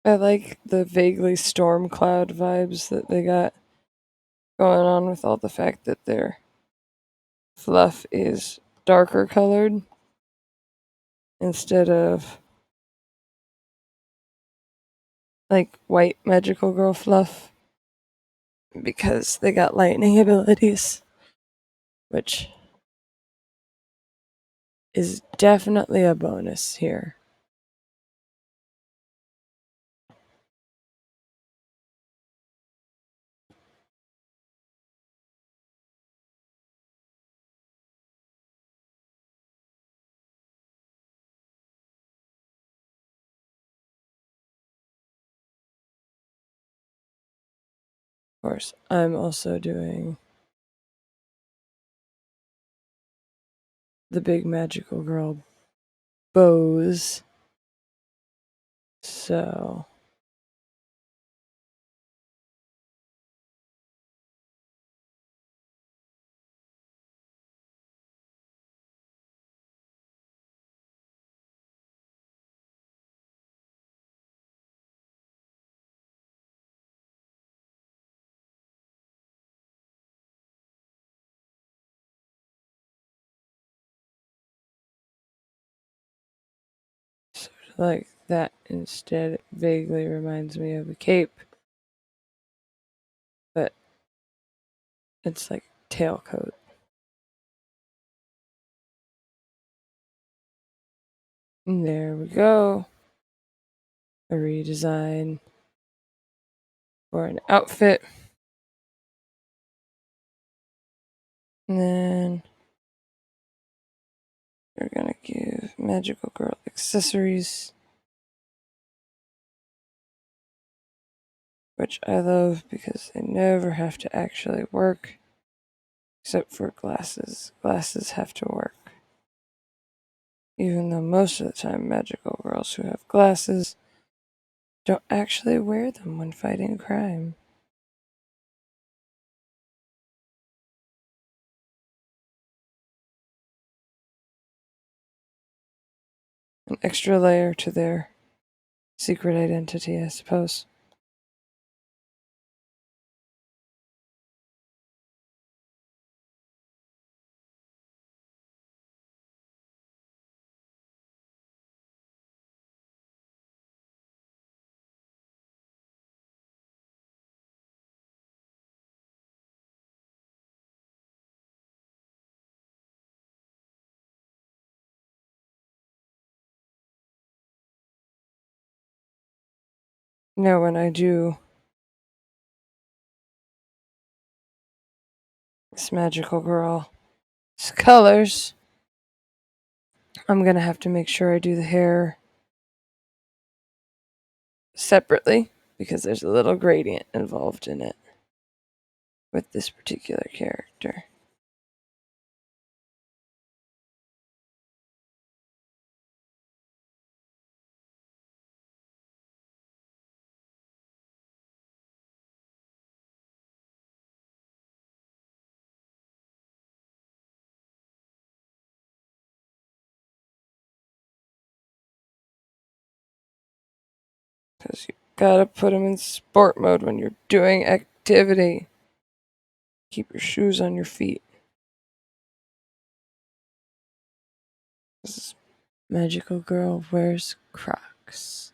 Speaker 1: I like the vaguely storm cloud vibes that they got going on with all the fact that their fluff is darker colored instead of like white magical girl fluff because they got lightning abilities, which is definitely a bonus here. Of course, I'm also doing the big magical girl bows. So like that instead vaguely reminds me of a cape, but it's like tailcoat. And there we go. A redesign for an outfit. And then we're gonna give magical girl accessories, which I love because they never have to actually work, except for glasses. Glasses have to work. Even though most of the time magical girls who have glasses don't actually wear them when fighting crime. An extra layer to their secret identity, I suppose. Now, when I do this magical girl's colors, I'm gonna have to make sure I do the hair separately because there's a little gradient involved in it with this particular character. Because you gotta put them in sport mode when you're doing activity. Keep your shoes on your feet. This magical girl wears Crocs.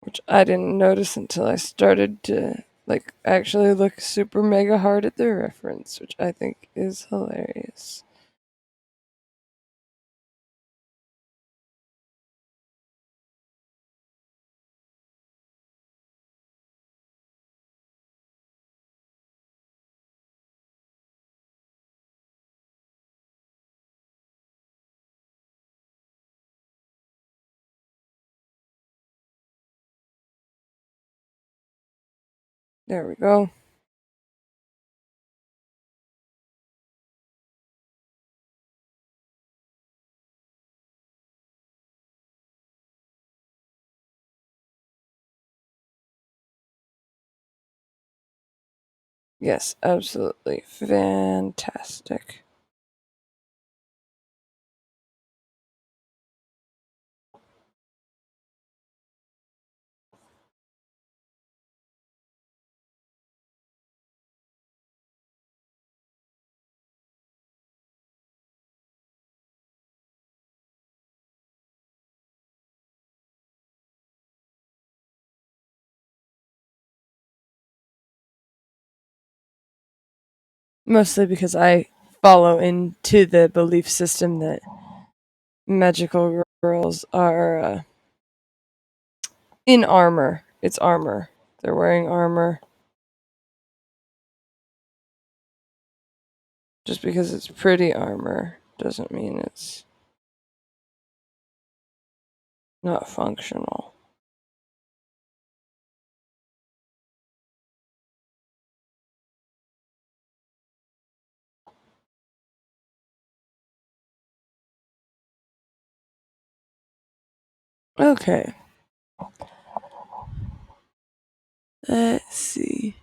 Speaker 1: Which I didn't notice until I started to actually look super mega hard at the reference, which I think is hilarious. There we go. Yes, absolutely fantastic. Mostly because I follow into the belief system that magical girls are in armor. It's armor. They're wearing armor. Just because it's pretty armor doesn't mean it's not functional. Okay. Let's see.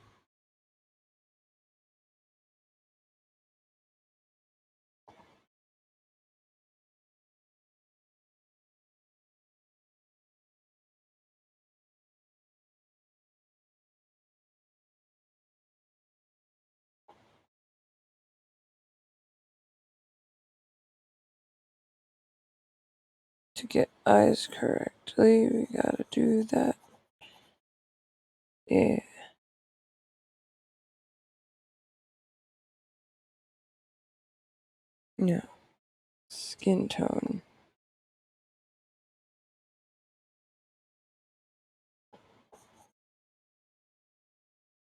Speaker 1: To get eyes correctly, we gotta do that. Yeah. No. Skin tone.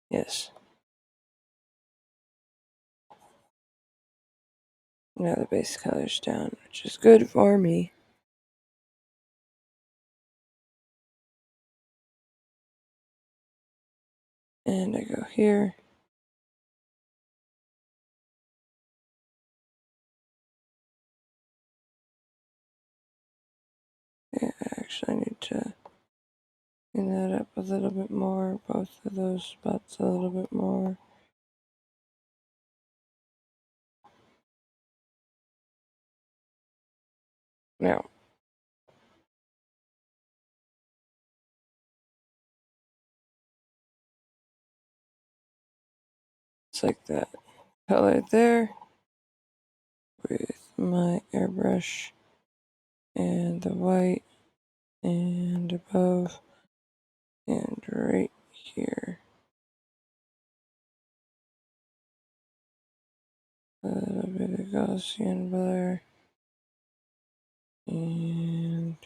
Speaker 1: Yes. Now the base color's down, which is good for me. And I go here. Yeah, actually, I need to clean that up a little bit more. Both of those spots a little bit more. Now, it's like that. Color there with my airbrush and the white and above and right here. A little bit of Gaussian blur and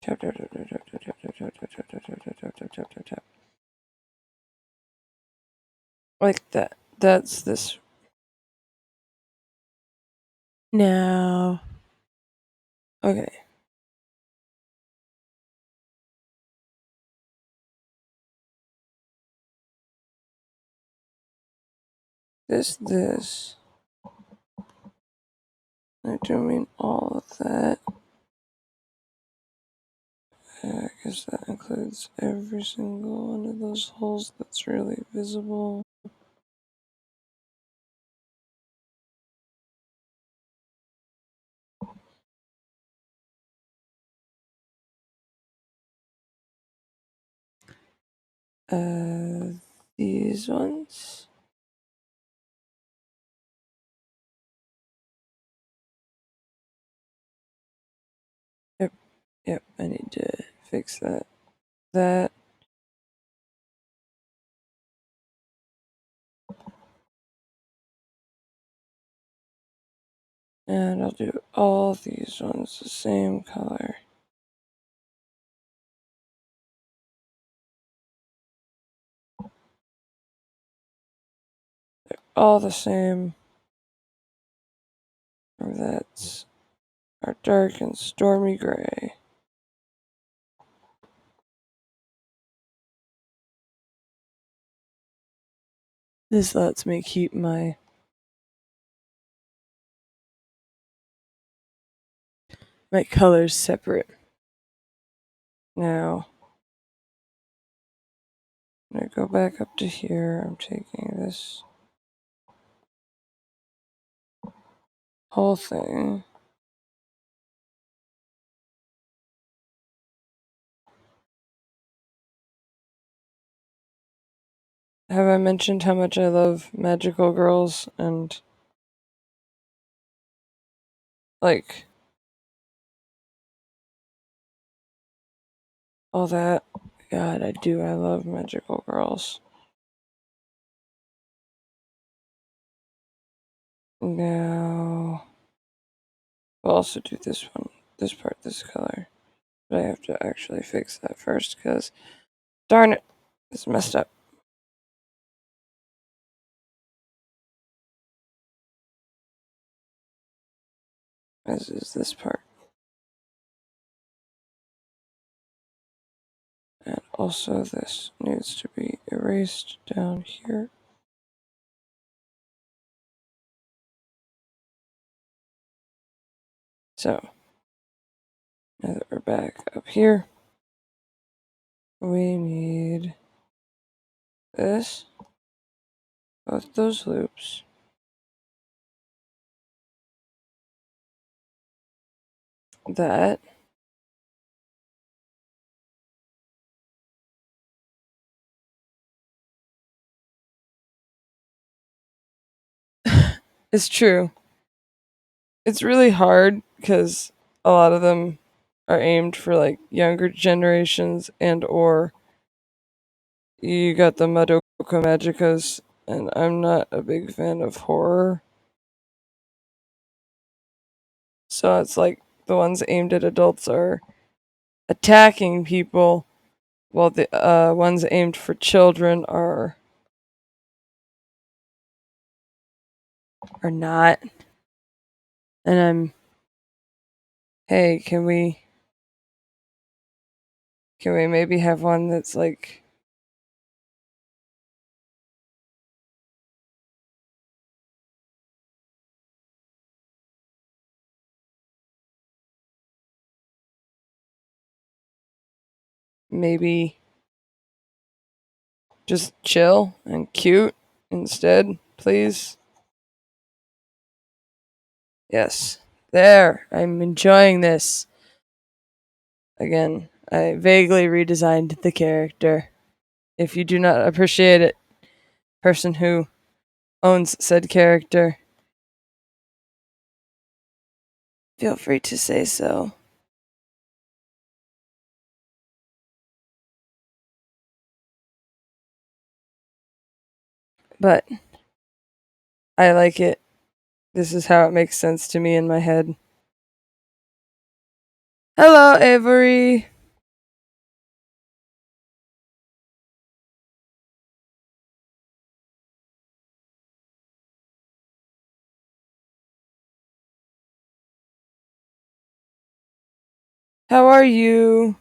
Speaker 1: tap tap tap tap tap tap tap tap tap tap tap tap tap tap tap tap tap. Like that. That's this. Now, okay. This. I don't mean all of that. I guess that includes every single one of those holes that's really visible. These ones. Yep, I need to fix that. And I'll do all these ones the same color. They're all the same. That's our dark and stormy gray. This lets me keep my colors separate. Now, I'm gonna go back up to here. I'm taking this whole thing. Have I mentioned how much I love magical girls and like all that? God, I do. I love magical girls. Now, we'll also do this one, this part, this color. But I have to actually fix that first because, darn it, it's messed up. As is this part. And also this needs to be erased down here. So, now that we're back up here, we need this, both those loops, that, it's true. It's really hard because a lot of them are aimed for like younger generations, and or you got the Madoka Magicas, and I'm not a big fan of horror. So it's like the ones aimed at adults are attacking people, while the ones aimed for children are not. And I'm, hey, can we maybe have one that's like maybe just chill and cute instead, please? Yes. There. I'm enjoying this. Again, I vaguely redesigned the character. If you do not appreciate it, person who owns said character, feel free to say so. But I like it. This is how it makes sense to me in my head. Hello, Avery. How are you?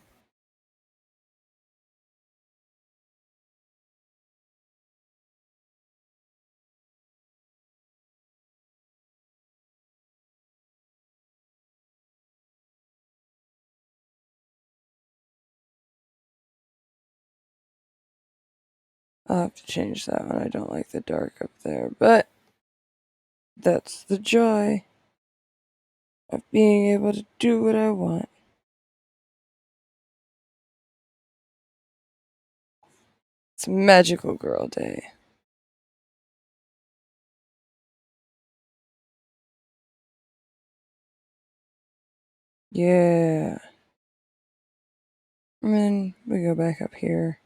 Speaker 1: I'll have to change that one. I don't like the dark up there, but that's the joy of being able to do what I want. It's Magical Girl Day. Yeah. And then we go back up here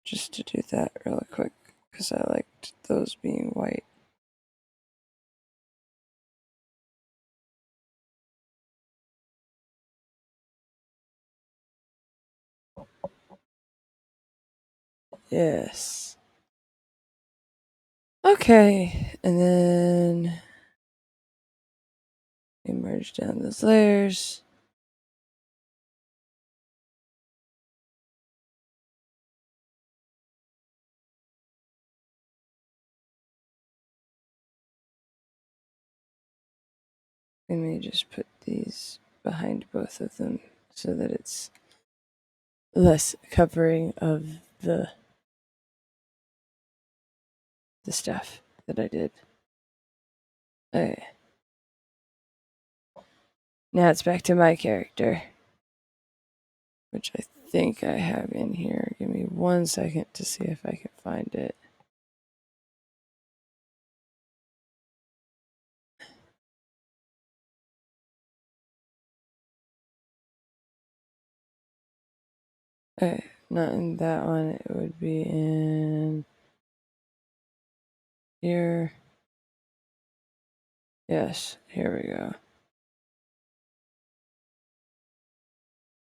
Speaker 1: just to do that really quick because I liked those being white. Yes. Okay, and then we merge down those layers. We may just put these behind both of them so that it's less covering of the stuff that I did. Okay. Now it's back to my character, which I think I have in here. Give me 1 second to see if I can find it. Okay, not in that one. It would be in here. Yes, here we go.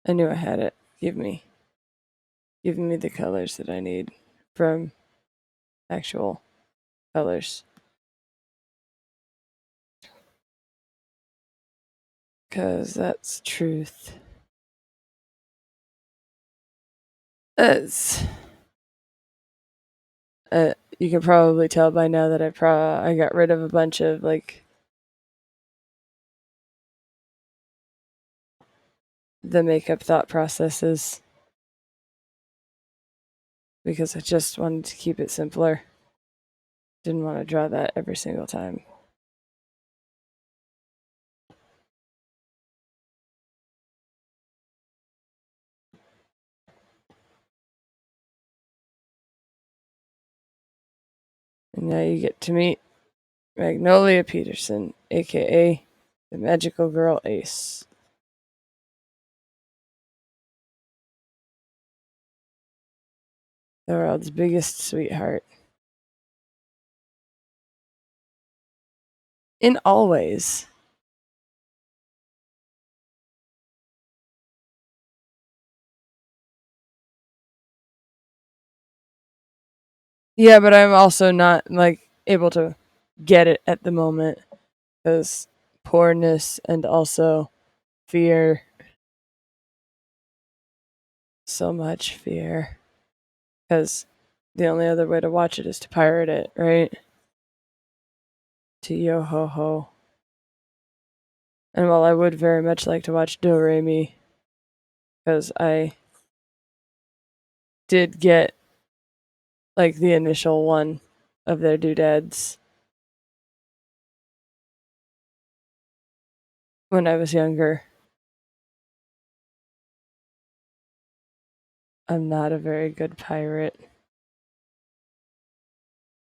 Speaker 1: I knew I had it. Give me the colors that I need from actual colors. Because that's truth. It's you can probably tell by now that I got rid of a bunch of like the makeup thought processes because I just wanted to keep it simpler. Didn't want to draw that every single time. And now you get to meet Magnolia Peterson, aka The magical girl Ace. The world's biggest sweetheart. In all ways. Yeah, but I'm also not like able to get it at the moment because poorness and also fear. So much fear. Because the only other way to watch it is to pirate it, right? To yo ho ho. And while I would very much like to watch Do Re Mi, because I did get like the initial one of their doodads when I was younger. I'm not a very good pirate.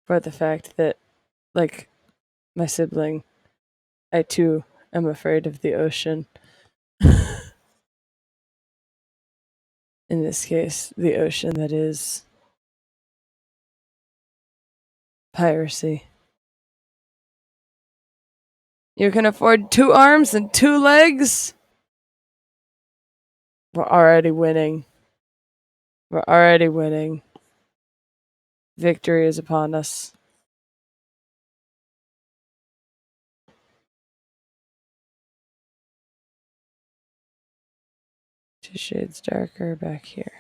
Speaker 1: For the fact that, like my sibling, I too am afraid of the ocean. In this case, the ocean that is piracy. You can afford 2 arms and 2 legs? We're already winning. We're already winning. Victory is upon us. Two shades darker back here.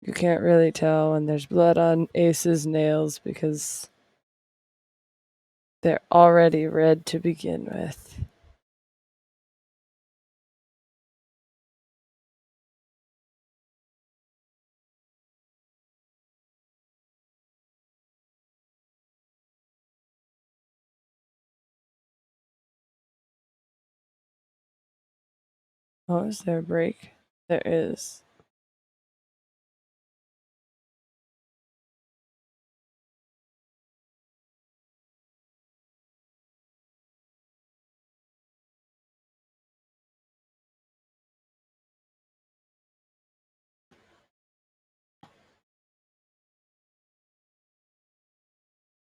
Speaker 1: You can't really tell when there's blood on Ace's nails because they're already red to begin with. Oh, is there a break? There is.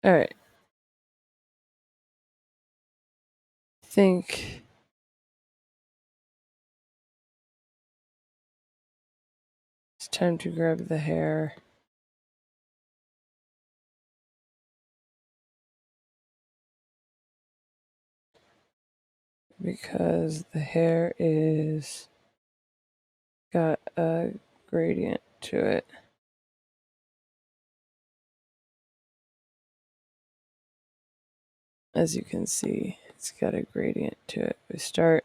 Speaker 1: Alright. Think it's time to grab the hair. Because the hair is got a gradient to it. As you can see, it's got a gradient to it. We start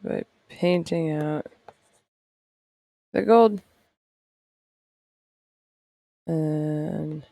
Speaker 1: by painting out the gold and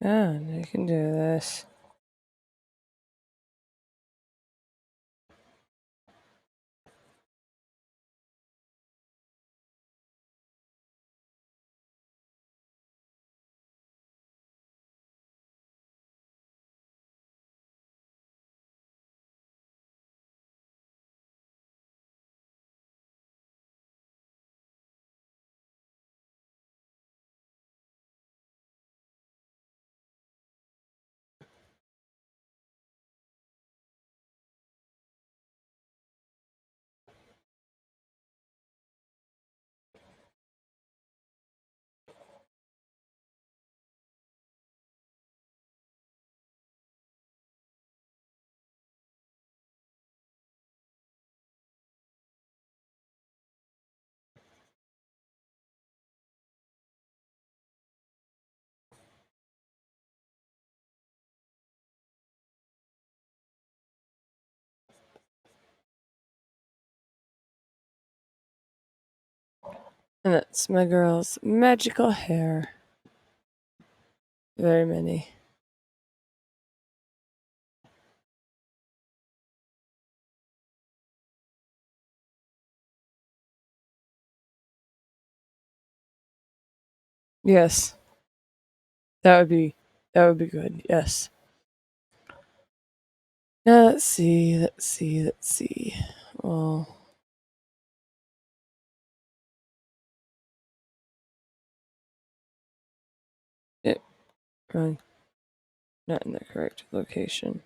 Speaker 1: I can do this. And that's my girl's magical hair. Very many. Yes. That would be good. Yes. Now let's see. Well, it wrong. Not in the correct location.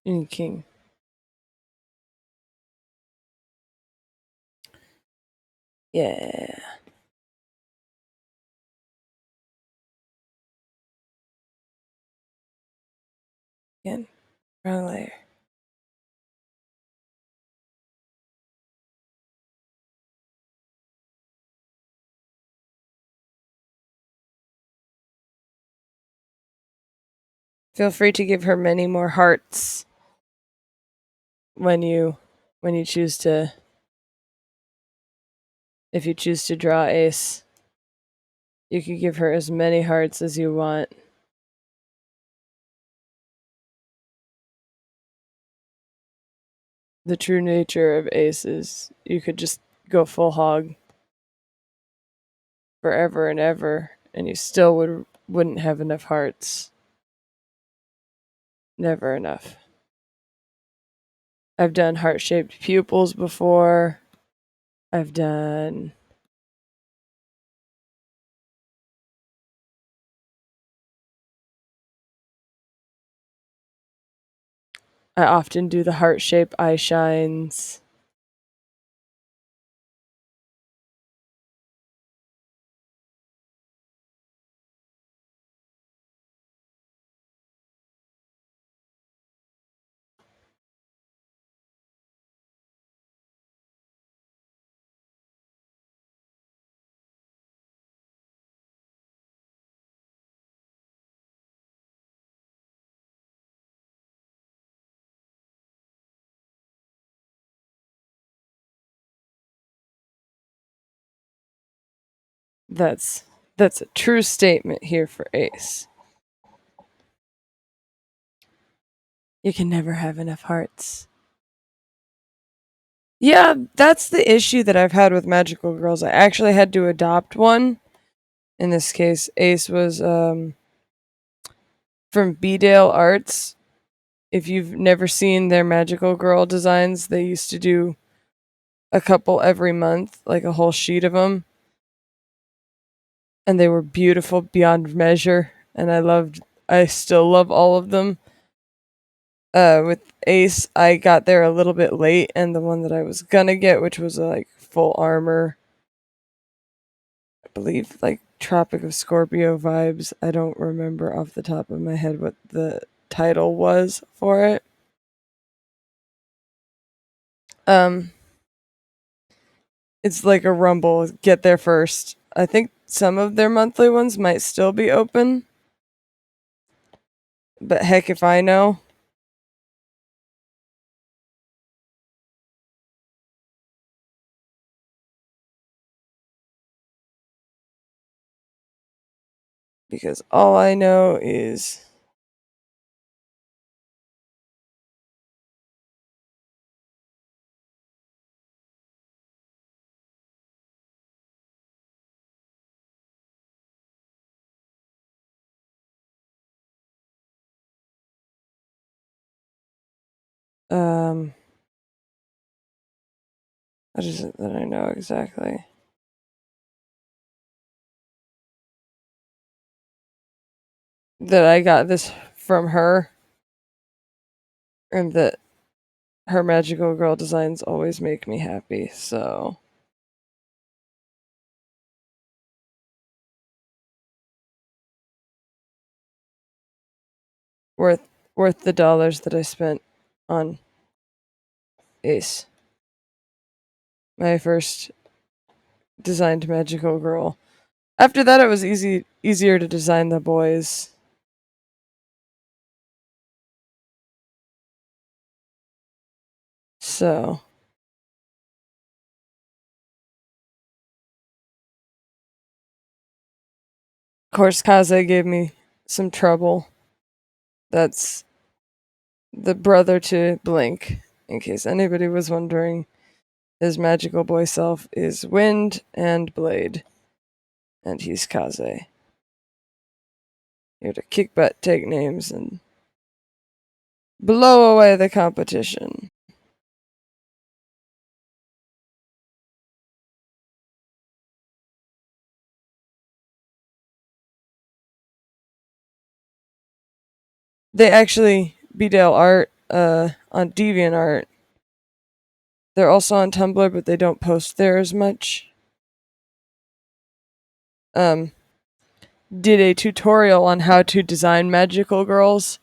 Speaker 1: In King. Yeah. Again. Wrong layer. Feel free to give her many more hearts when you choose to, if you choose to draw ace. You can give her as many hearts as you want. The true nature of ace is you could just go full hog forever and ever, and you still wouldn't have enough hearts. Never enough. I've done heart-shaped pupils before. I've done I often do the heart-shaped eye shines. That's a true statement here for ace. You can never have enough hearts. Yeah, that's the issue that I've had with magical girls. I actually had to adopt one. In this case, ace was from B-Dale Arts. If you've never seen their magical girl designs, they used to do a couple every month, like a whole sheet of them. And they were beautiful beyond measure. And I still love all of them. With Ace, I got there a little bit late, and the one that I was gonna get, which was like full armor, I believe like Tropic of Scorpio vibes. I don't remember off the top of my head what the title was for it. Um, it's like a rumble. Get there first. I think some of their monthly ones might still be open, but heck if I know. Because all I know is um what is it that I know exactly? That I got this from her, and that her magical girl designs always make me happy. So worth worth the dollars that I spent on Ace. My first designed magical girl. After that, it was easier to design the boys. So, of course, Kaze gave me some trouble. That's the brother to Blink, in case anybody was wondering. His magical boy self is Wind and Blade, and he's Kaze. Here to kick butt, take names, and blow away the competition. They actually Bedale art on DeviantArt. They're also on Tumblr, but they don't post there as much. Um, did a tutorial on how to design magical girls.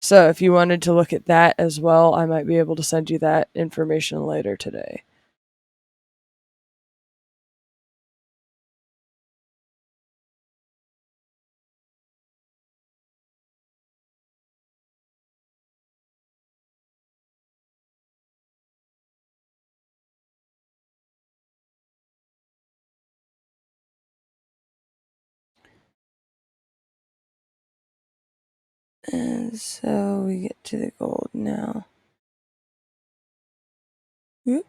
Speaker 1: So if you wanted to look at that as well, I might be able to send you that information later today. And so we get to the gold now. Whoop.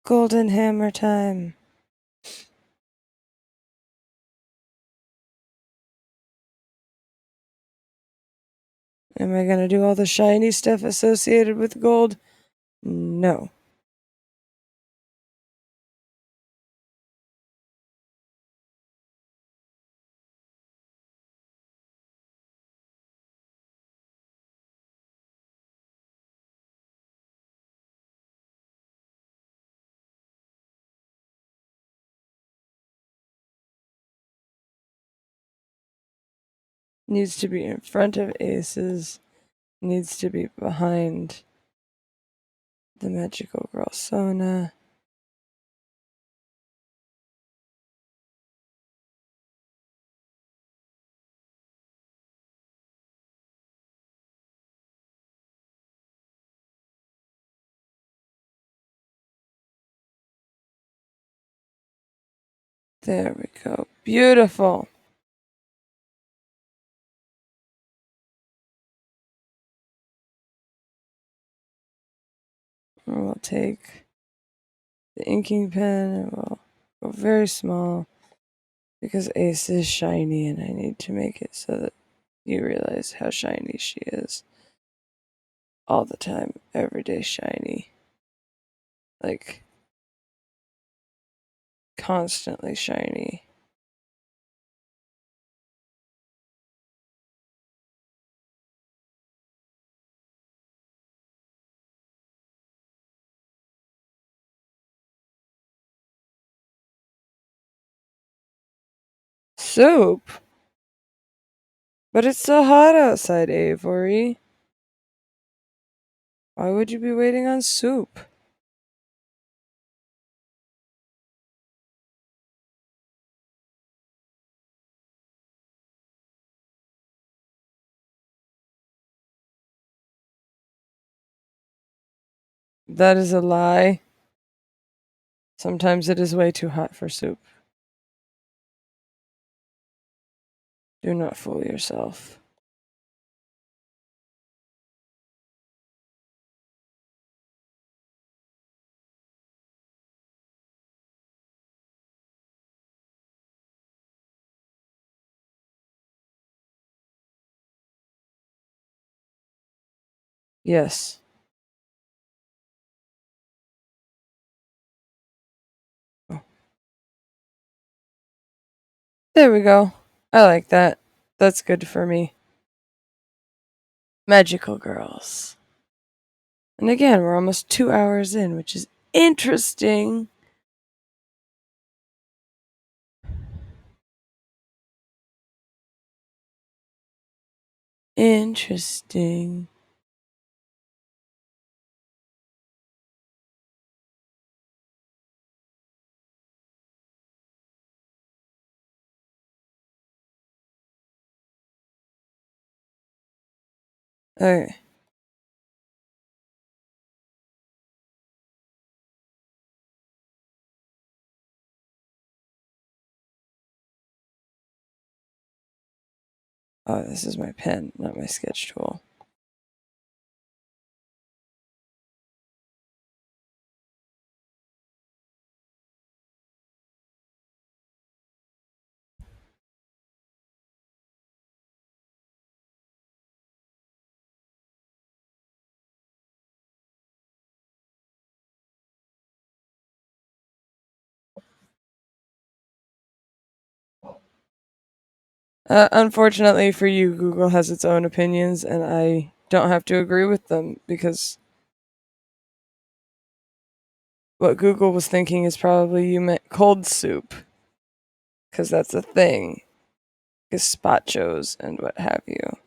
Speaker 1: Golden hammer time. Am I gonna do all the shiny stuff associated with gold? No. Needs to be in front of aces. Needs to be behind the magical girl Sona. There we go. Beautiful. We'll take the inking pen and we'll go very small because ace is shiny and I need to make it so that you realize how shiny she is. All the time, everyday shiny. Like, constantly shiny. Soup? But it's so hot outside, Avery. Why would you be waiting on soup? That is a lie. Sometimes it is way too hot for soup. Do not fool yourself. Yes. Oh. There we go. I like that. That's good for me. Magical girls. And again, we're almost 2 hours in, which is interesting. Interesting. Okay. Oh, this is my pen, not my sketch tool. Unfortunately for you, Google has its own opinions, and I don't have to agree with them because what Google was thinking is probably you meant cold soup, because that's a thing, gazpachos and what have you.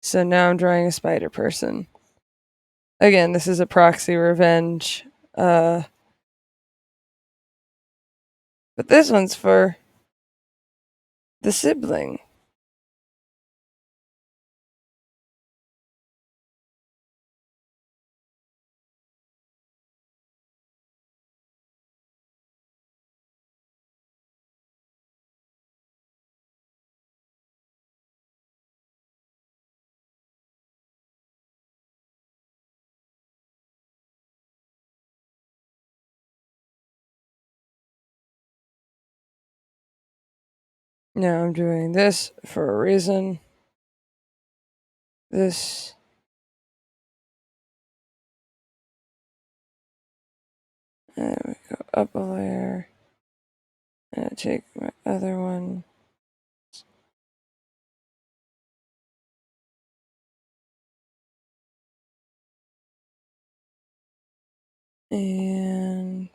Speaker 1: So now I'm drawing a spider person. Again, this is a proxy revenge. But this one's for the sibling. Now I'm doing this for a reason. This. And we go up a layer. And I take my other one. And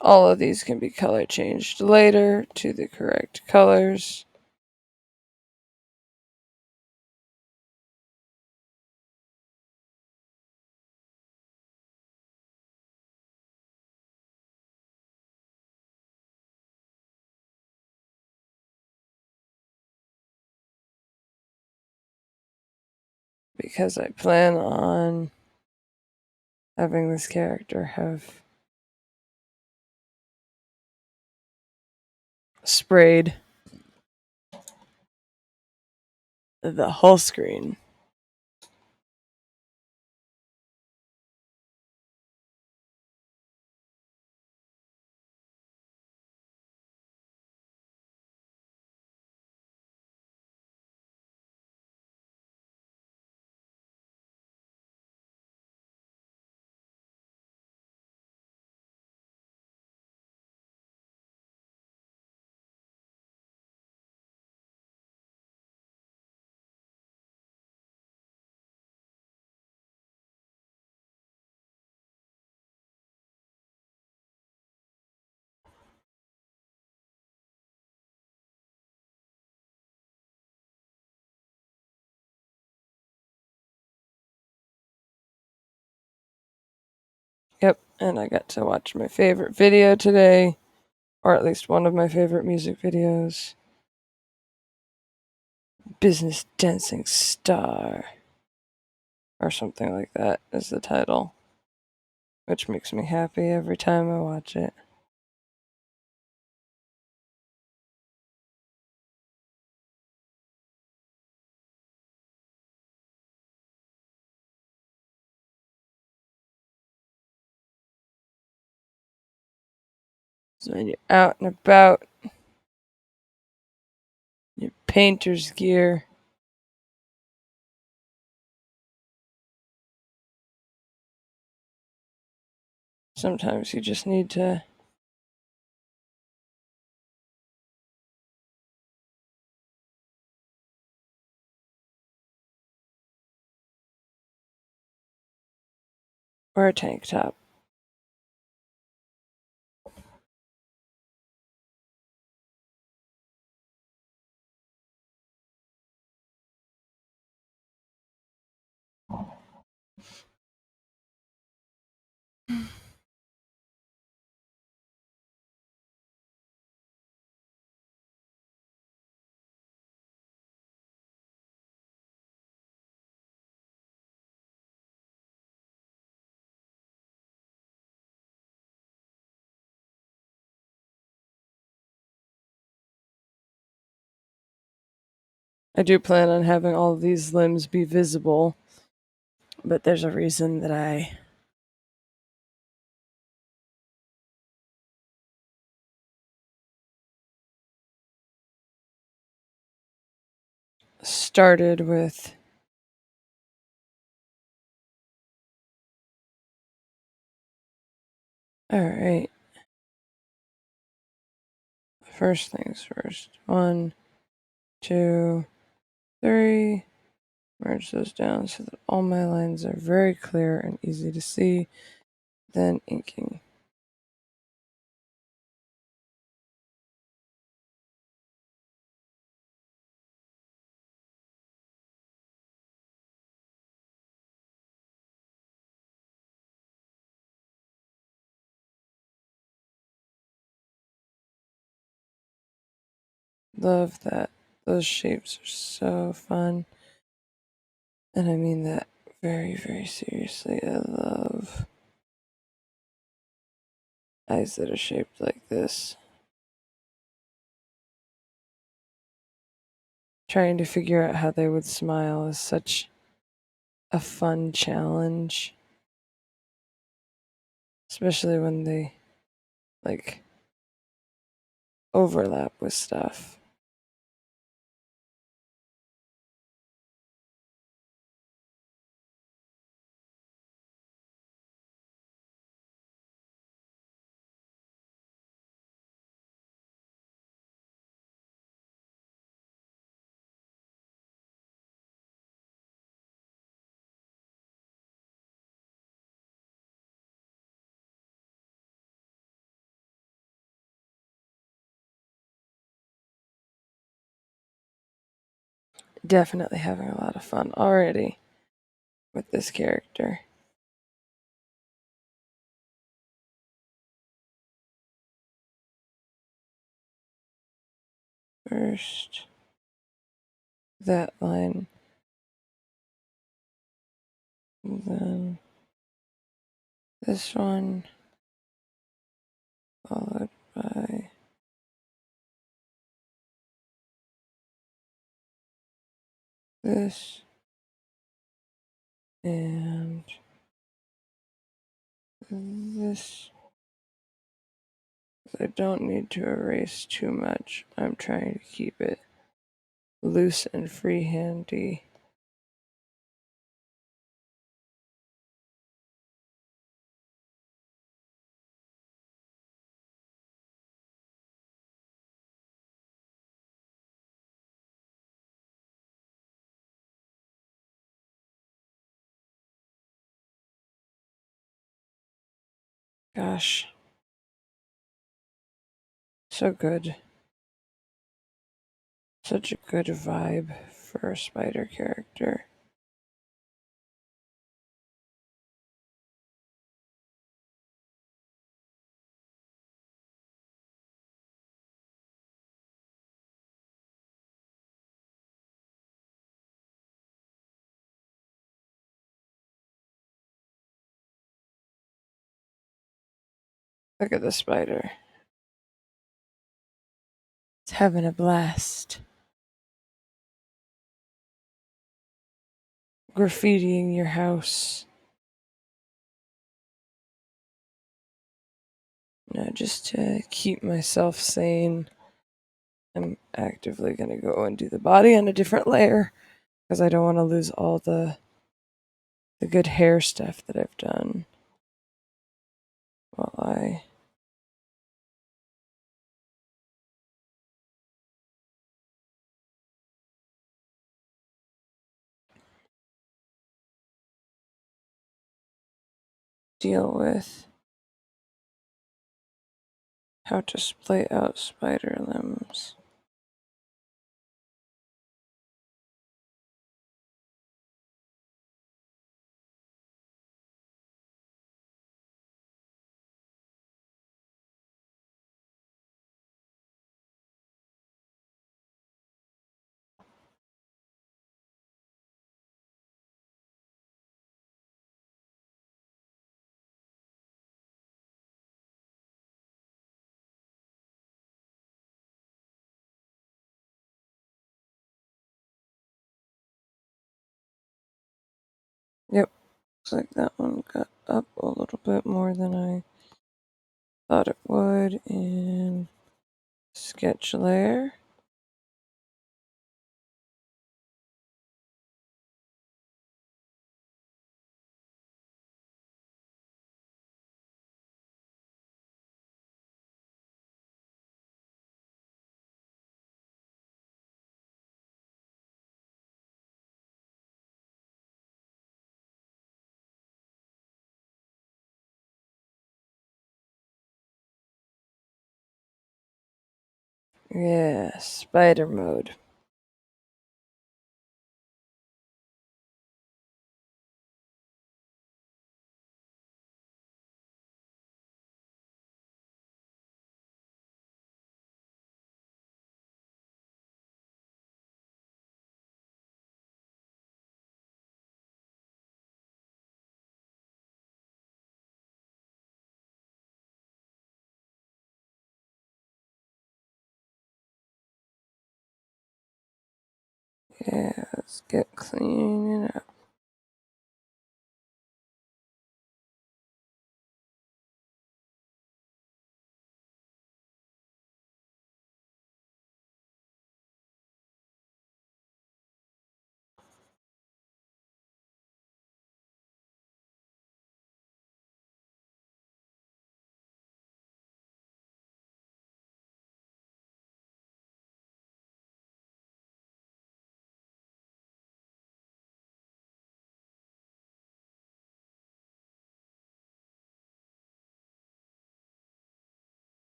Speaker 1: all of these can be color changed later to the correct colors. Because I plan on having this character have sprayed the whole screen. Yep, and I got to watch my favorite video today, or at least one of my favorite music videos. Business Dancing Star. Or something like that is the title. Which makes me happy every time I watch it. So when you're out and about, your painter's gear, sometimes you just need to wear a tank top. I do plan on having all of these limbs be visible, but there's a reason that I started with alright. First things first. 1, 2, 3. Merge those down so that all my lines are very clear and easy to see. Then inking. Love that. Those shapes are so fun. And I mean that very, very seriously. I love eyes that are shaped like this. Trying to figure out how they would smile is such a fun challenge. Especially when they, like, overlap with stuff. Definitely having a lot of fun already with this character. First, that line, and then this one, followed by this, and this. I don't need to erase too much. I'm trying to keep it loose and freehandy. Gosh. So good. Such a good vibe for a spider character. Look at the spider. It's having a blast. Graffitiing your house. Now, just to keep myself sane, I'm actively going to go and do the body on a different layer because I don't want to lose all the good hair stuff that I've done while I deal with how to splay out spider limbs. Yep, looks like that one got up a little bit more than I thought it would in sketch layer. Yeah, spider mode. Yeah, let's get clean it up.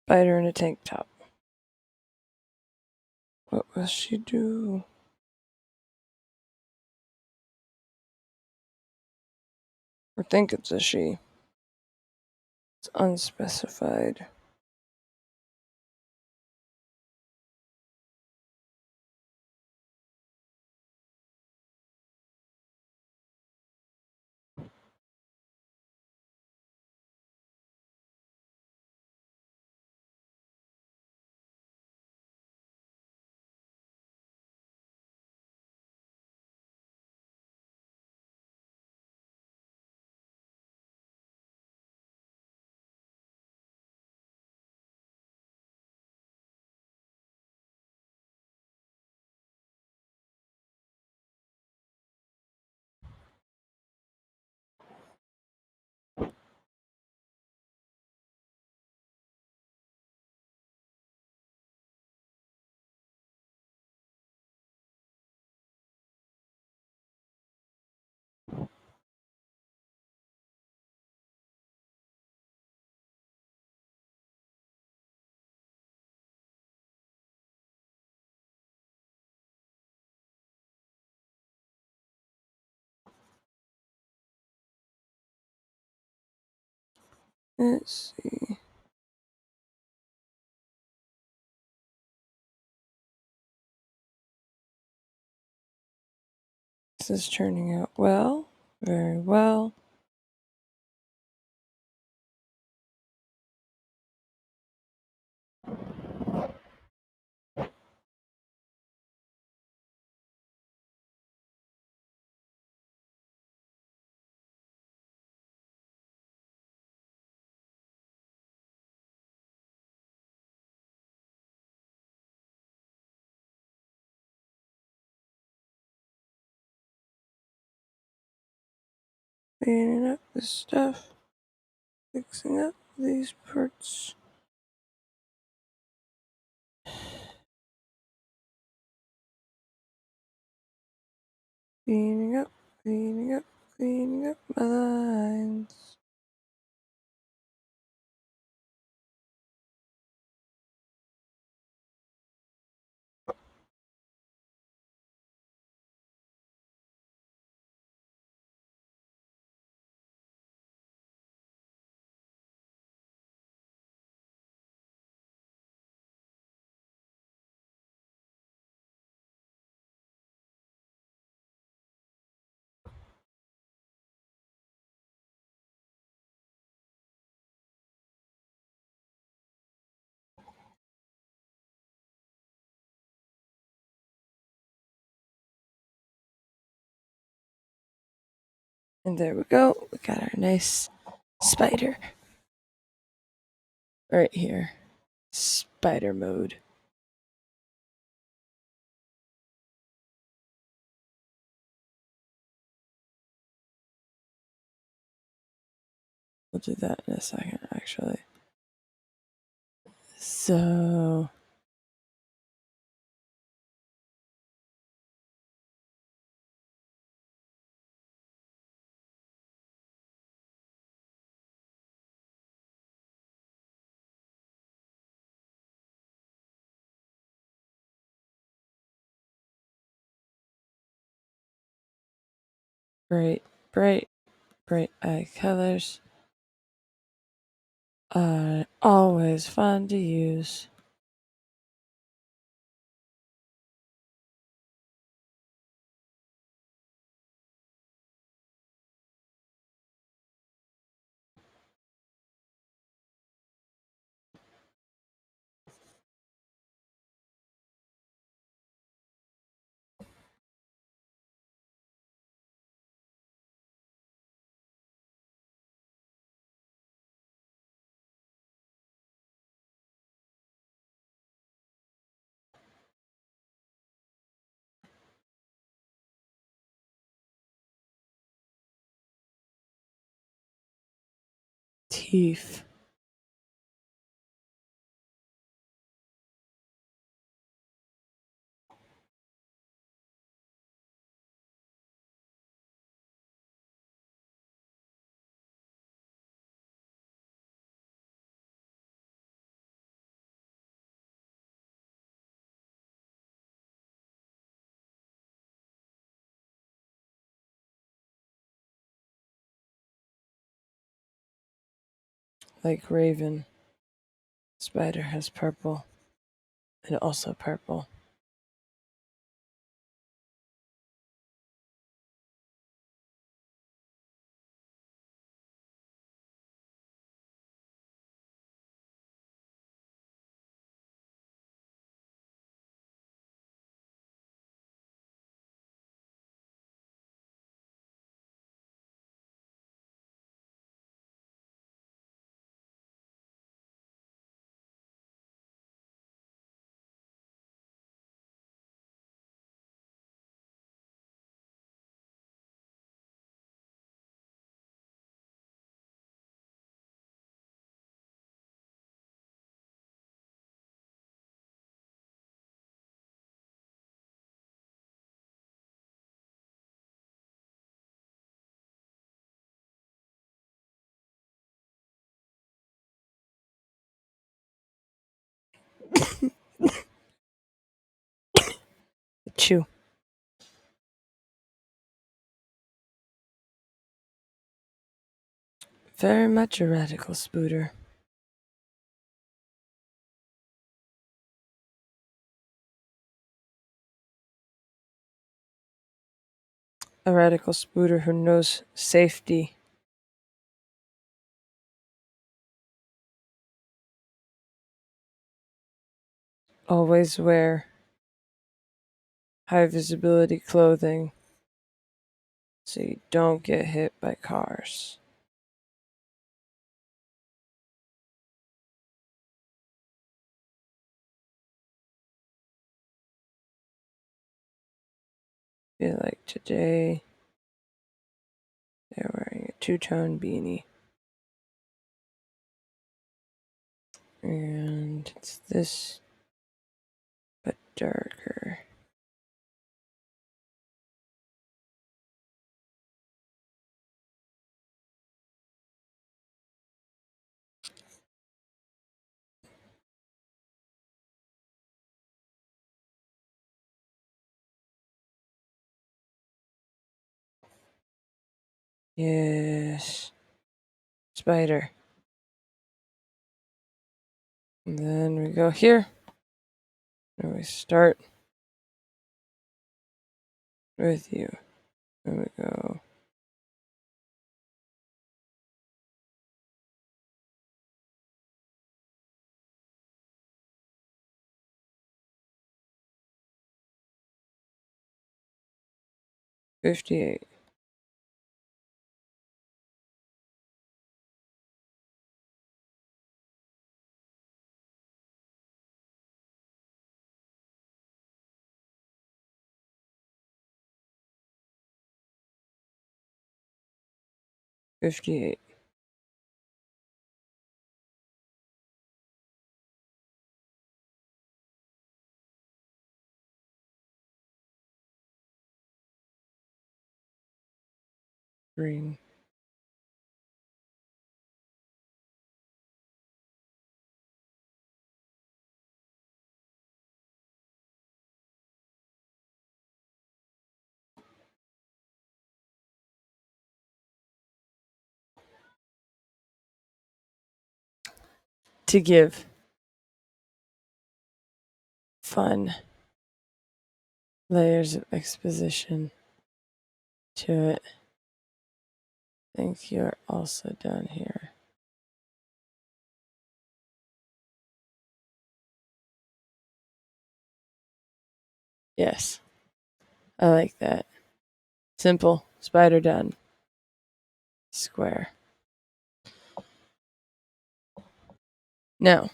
Speaker 1: Spider in a tank top. What will she do? Or think it's a she. It's unspecified. Let's see. This is turning out well. Very well. cleaning up this stuff, fixing up these parts. Cleaning up, cleaning up, cleaning up my lines. And there we go. We got our nice spider right here. Spider mode. We'll do that in a second, actually. So, bright, bright, bright eye colors are always fun to use. Teeth. Like Raven. Spider has purple. And also purple. Chew. Very much a radical spooter. A radical spooter who knows safety. Always wear high visibility clothing so you don't get hit by cars. Feel like today they're wearing two-tone beanie. And it's this, but darker. Yes. Spider. And then we go here. And we start with you. And we go. $58. $58. Green. To give fun layers of exposition to it. I think you're also down here. Yes, I like that. Simple. Spider done. Square. Now,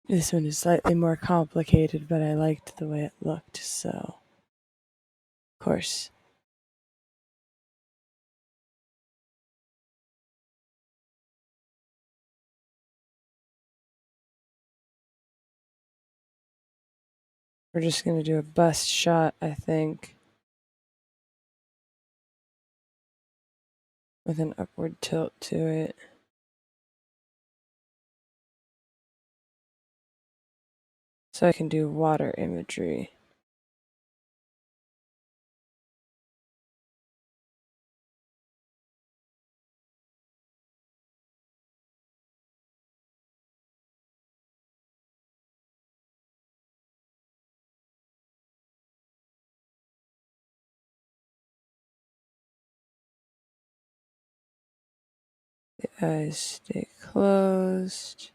Speaker 1: this one is slightly more complicated, but I liked the way it looked, so. Of course. We're just going to do a bust shot, I think, with an upward tilt to it. So I can do water imagery. The eyes stay closed.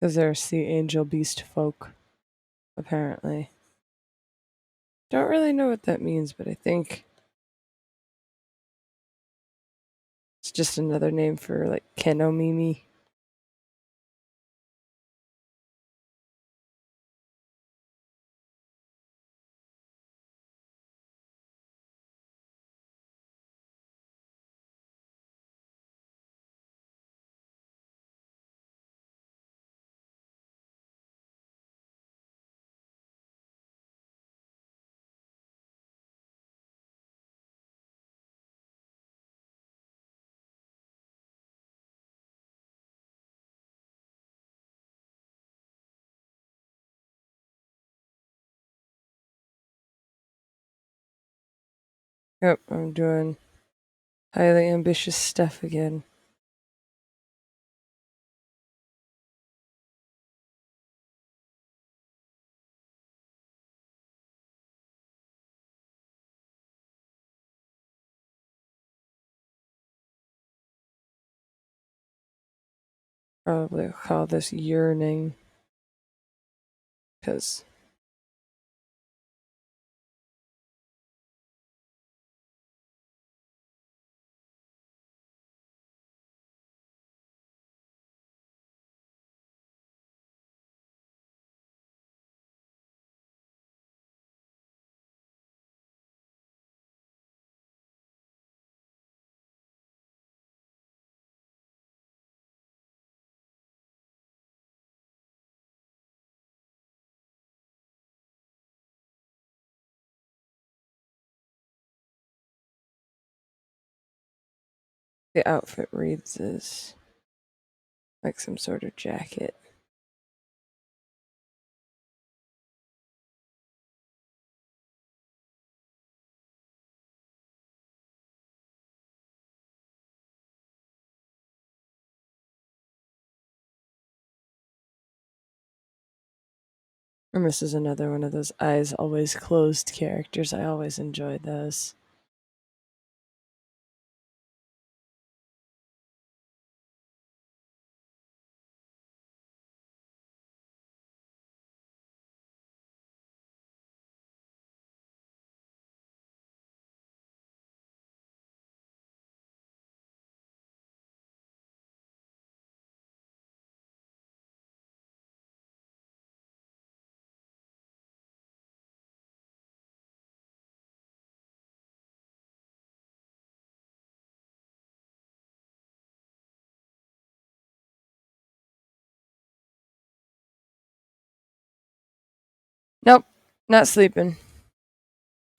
Speaker 1: Because they're sea angel beast folk, apparently. Don't really know what that means, but I think it's just another name for like Kenomimi. Yep, I'm doing highly ambitious stuff again. Probably call this yearning. Because the outfit reads as like some sort of jacket. And this is another one of those eyes always closed characters. I always enjoy those. Nope, not sleeping.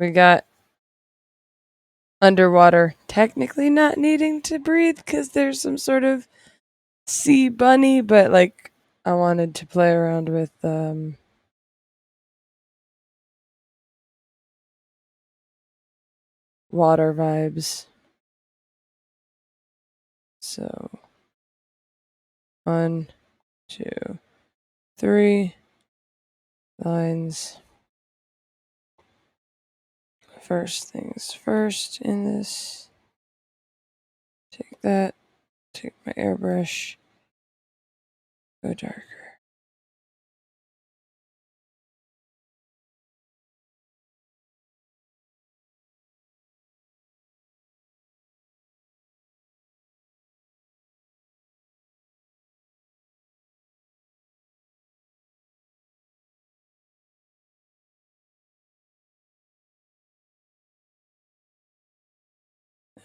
Speaker 1: We got underwater, technically not needing to breathe because there's some sort of sea bunny, but like I wanted to play around with water vibes. So 1, 2, 3 lines. First things first in this. Take that, take my airbrush, go darker.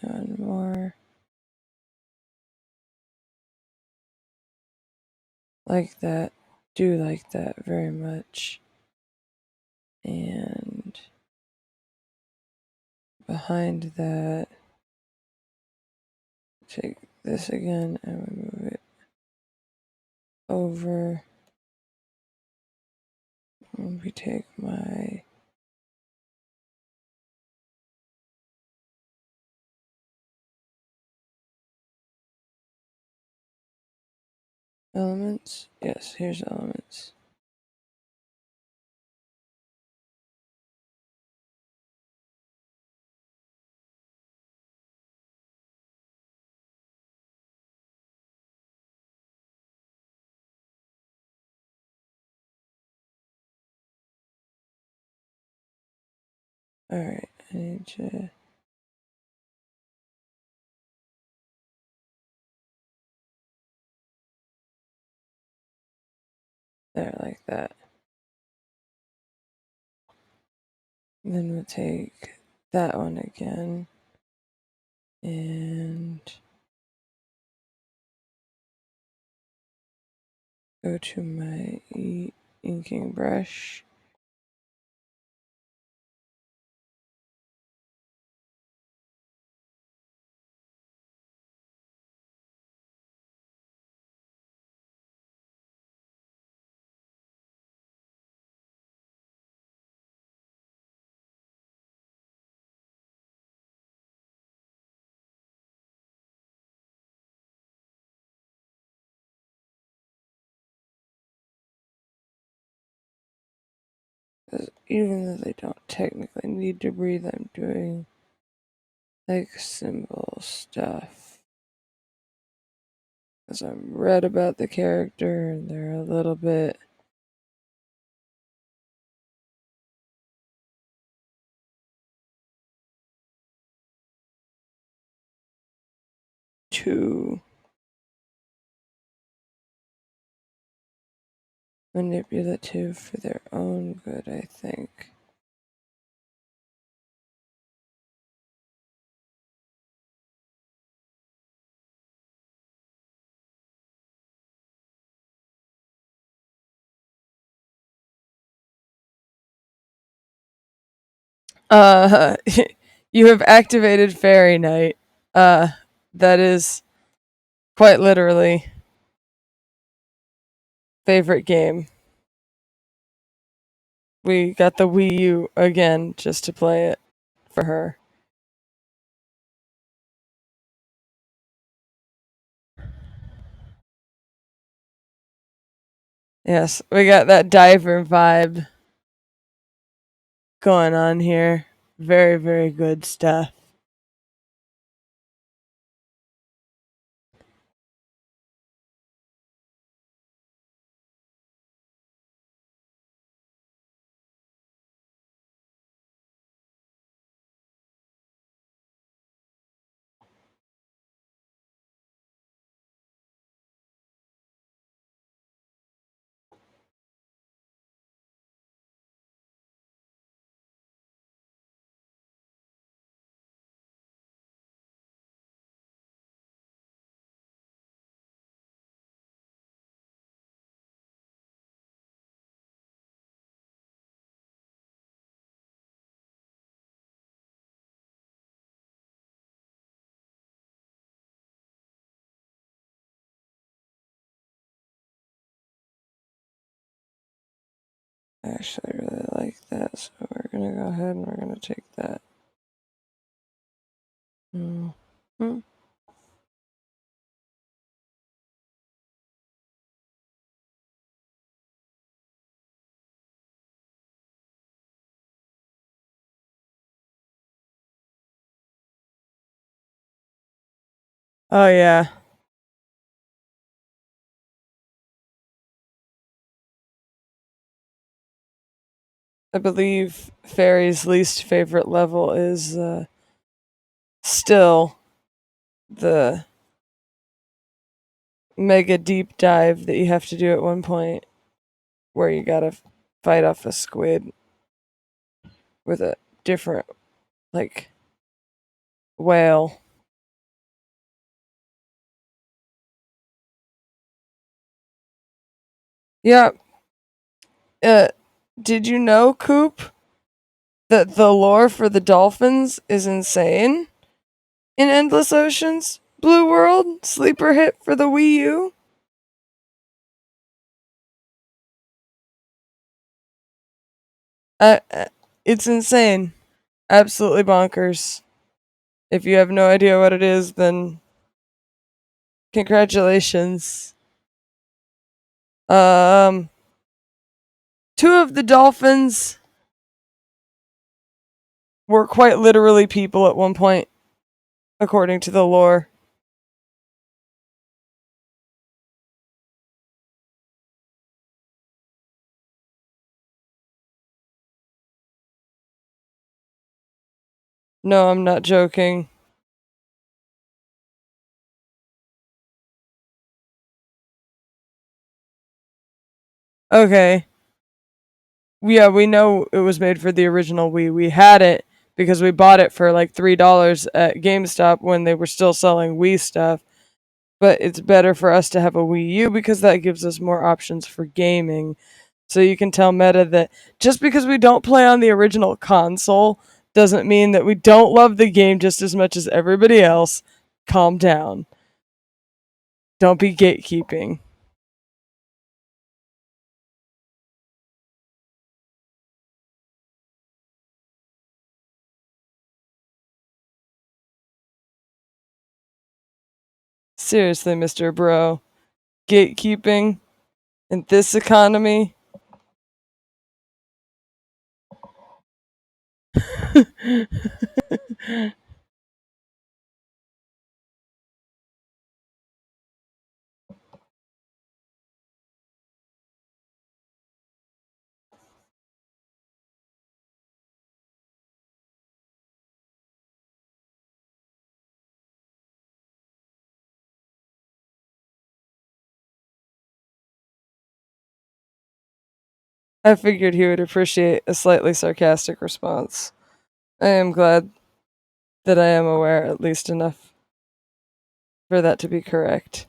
Speaker 1: And more like that. Do like that very much. And behind that, take this again and we move it over. And we take my elements. Yes, here's elements. Alright, I need to there like that. And then we'll take that one again and go to my inking brush. 'Cause even though they don't technically need to breathe, I'm doing like symbol stuff. Because I'm read about the character and they're a little bit too manipulative for their own good, I think. Uh, you have activated Fairy Night. That is quite literally favorite game. We got the Wii U again just to play it for her. Yes, we got that diver vibe going on here. Very, very good stuff. I actually really like that, so we're gonna go ahead and we're gonna take that. Mm-hmm. Oh yeah, I believe Fairy's least favorite level is still the mega deep dive that you have to do at one point, where you gotta fight off a squid with a different like whale. Yeah. Uh, did you know, Coop, that the lore for the dolphins is insane? In Endless Oceans, Blue World, sleeper hit for the Wii U. Uh, it's insane. Absolutely bonkers. If you have no idea what it is, then congratulations. Um, two of the dolphins were quite literally people at one point, according to the lore. No, I'm not joking. Okay. Yeah, we know it was made for the original Wii. We had it because we bought it for like $3 at GameStop when they were still selling Wii stuff. But it's better for us to have a Wii U because that gives us more options for gaming. So you can tell Meta that just because we don't play on the original console doesn't mean that we don't love the game just as much as everybody else. Calm down. Don't be gatekeeping. Seriously, Mr. Bro. Gatekeeping in this economy? I figured he would appreciate a slightly sarcastic response. I am glad that I am aware at least enough for that to be correct.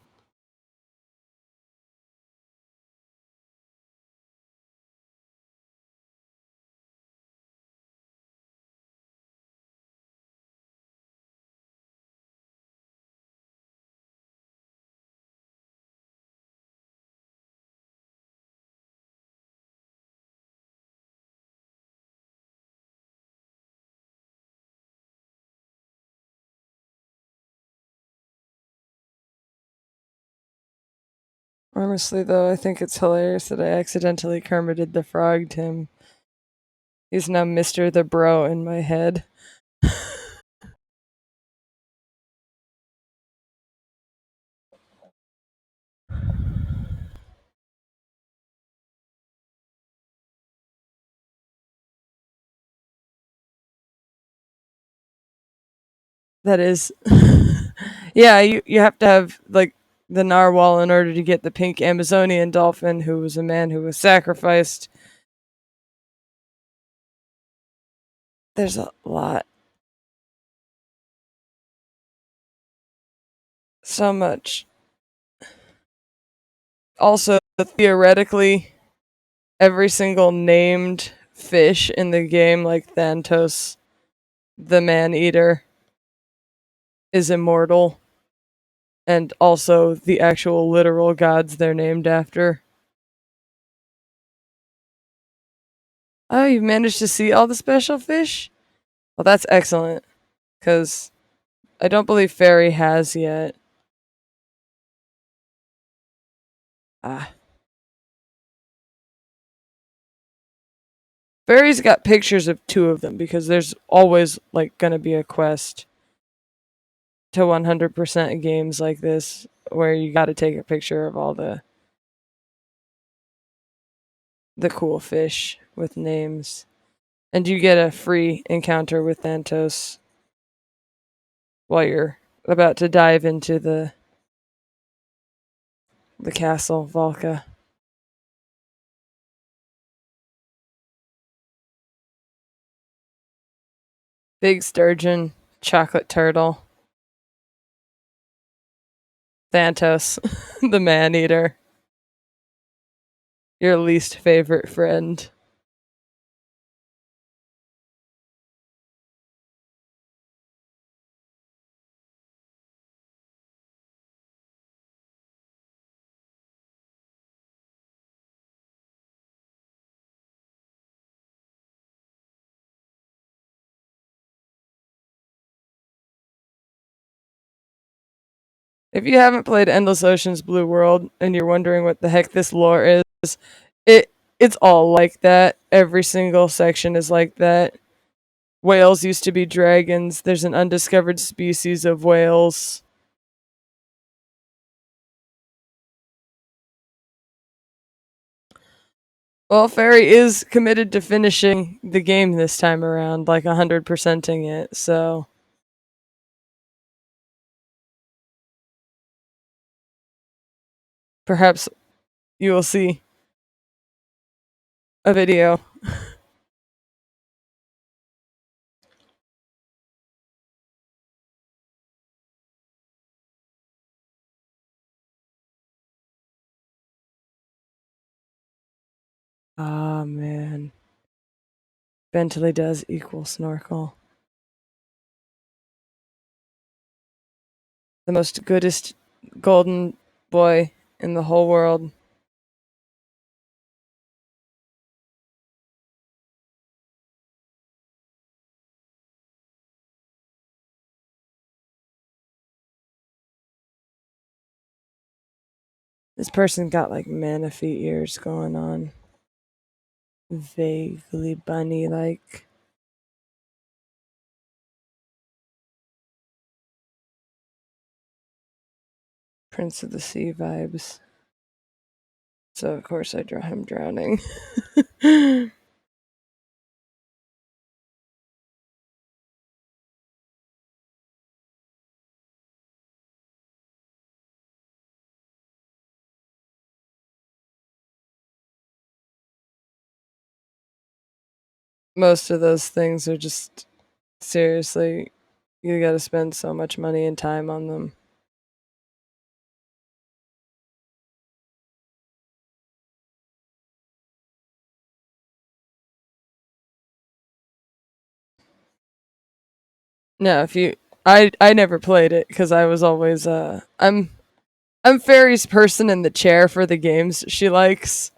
Speaker 1: Honestly, though, I think it's hilarious that I accidentally Kermited the Frogged him. He's now Mr. the Bro in my head. That is. Yeah, you have to have, like, the narwhal in order to get the pink Amazonian dolphin, who was a man who was sacrificed. There's a lot. So much. Also, theoretically, every single named fish in the game, like Thantos, the man eater, is immortal. And also the actual literal gods they're named after. Oh, you've managed to see all the special fish? Well, that's excellent, because I don't believe Fairy has yet. Ah. Fairy's got pictures of two of them, because there's always, like, gonna be a quest to 100% games like this where you gotta take a picture of all the cool fish with names. And you get a free encounter with Thantos while you're about to dive into the castle, Valka. Big sturgeon, chocolate turtle, Thantos, the man eater, your least favorite friend. If you haven't played Endless Ocean's Blue World and you're wondering what the heck this lore is, it it's all like that. Every single section is like that. Whales used to be dragons. There's an undiscovered species of whales. Well, Fairy is committed to finishing the game this time around, like 100%ing it, so perhaps you will see a video. Ah, man. Bentley does equal snorkel. The most goodest golden boy in the whole world. This person got like Manaphy ears going on. Vaguely bunny like. Prince of the Sea vibes. So of course I draw him drowning. Most of those things are just seriously, you gotta spend so much money and time on them. No, if you, I never played it because I was always I'm Fairy's person in the chair for the games she likes,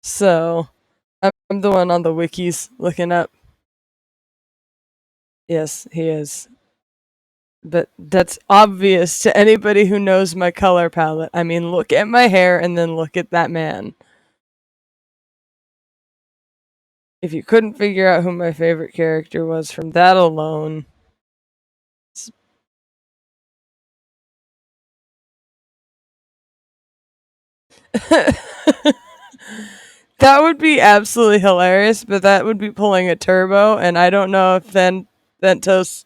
Speaker 1: so I'm the one on the wikis looking up. Yes, he is. But that's obvious to anybody who knows my color palette. I mean, look at my hair and then look at that man. If you couldn't figure out who my favorite character was from that alone, that would be absolutely hilarious, but that would be pulling a turbo, and I don't know if then Ventos,